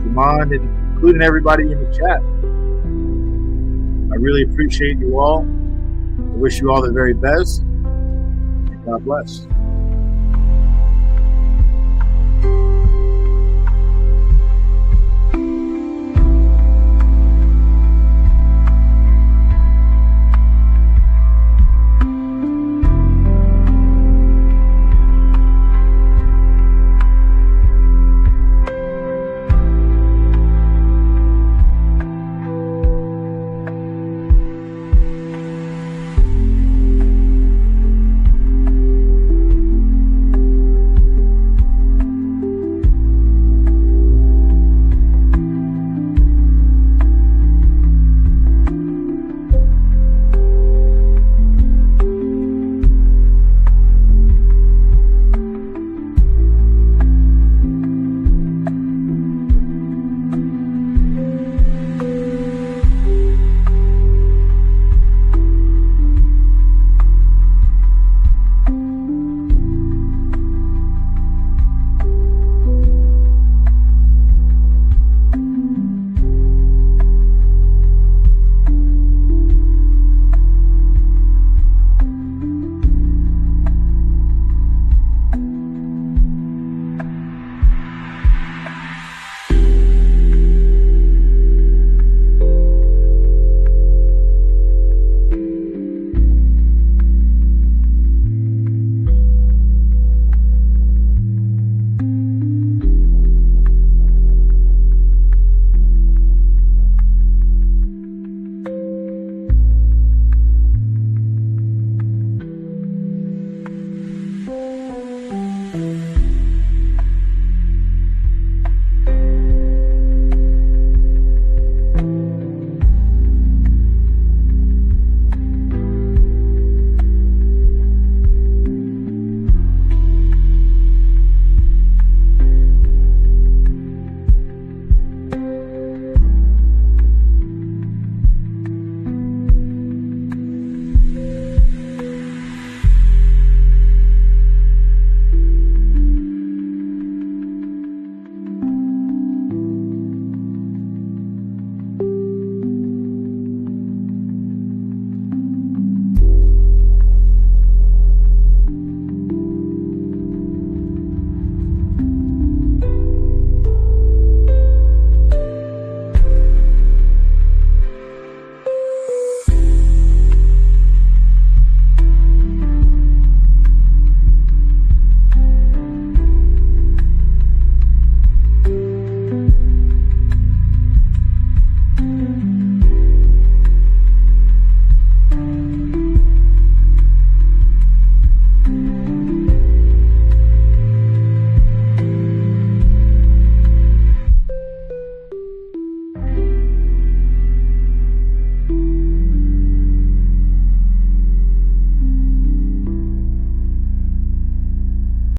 Jamon, and including everybody in the chat. I really appreciate you all. I wish you all the very best. God bless.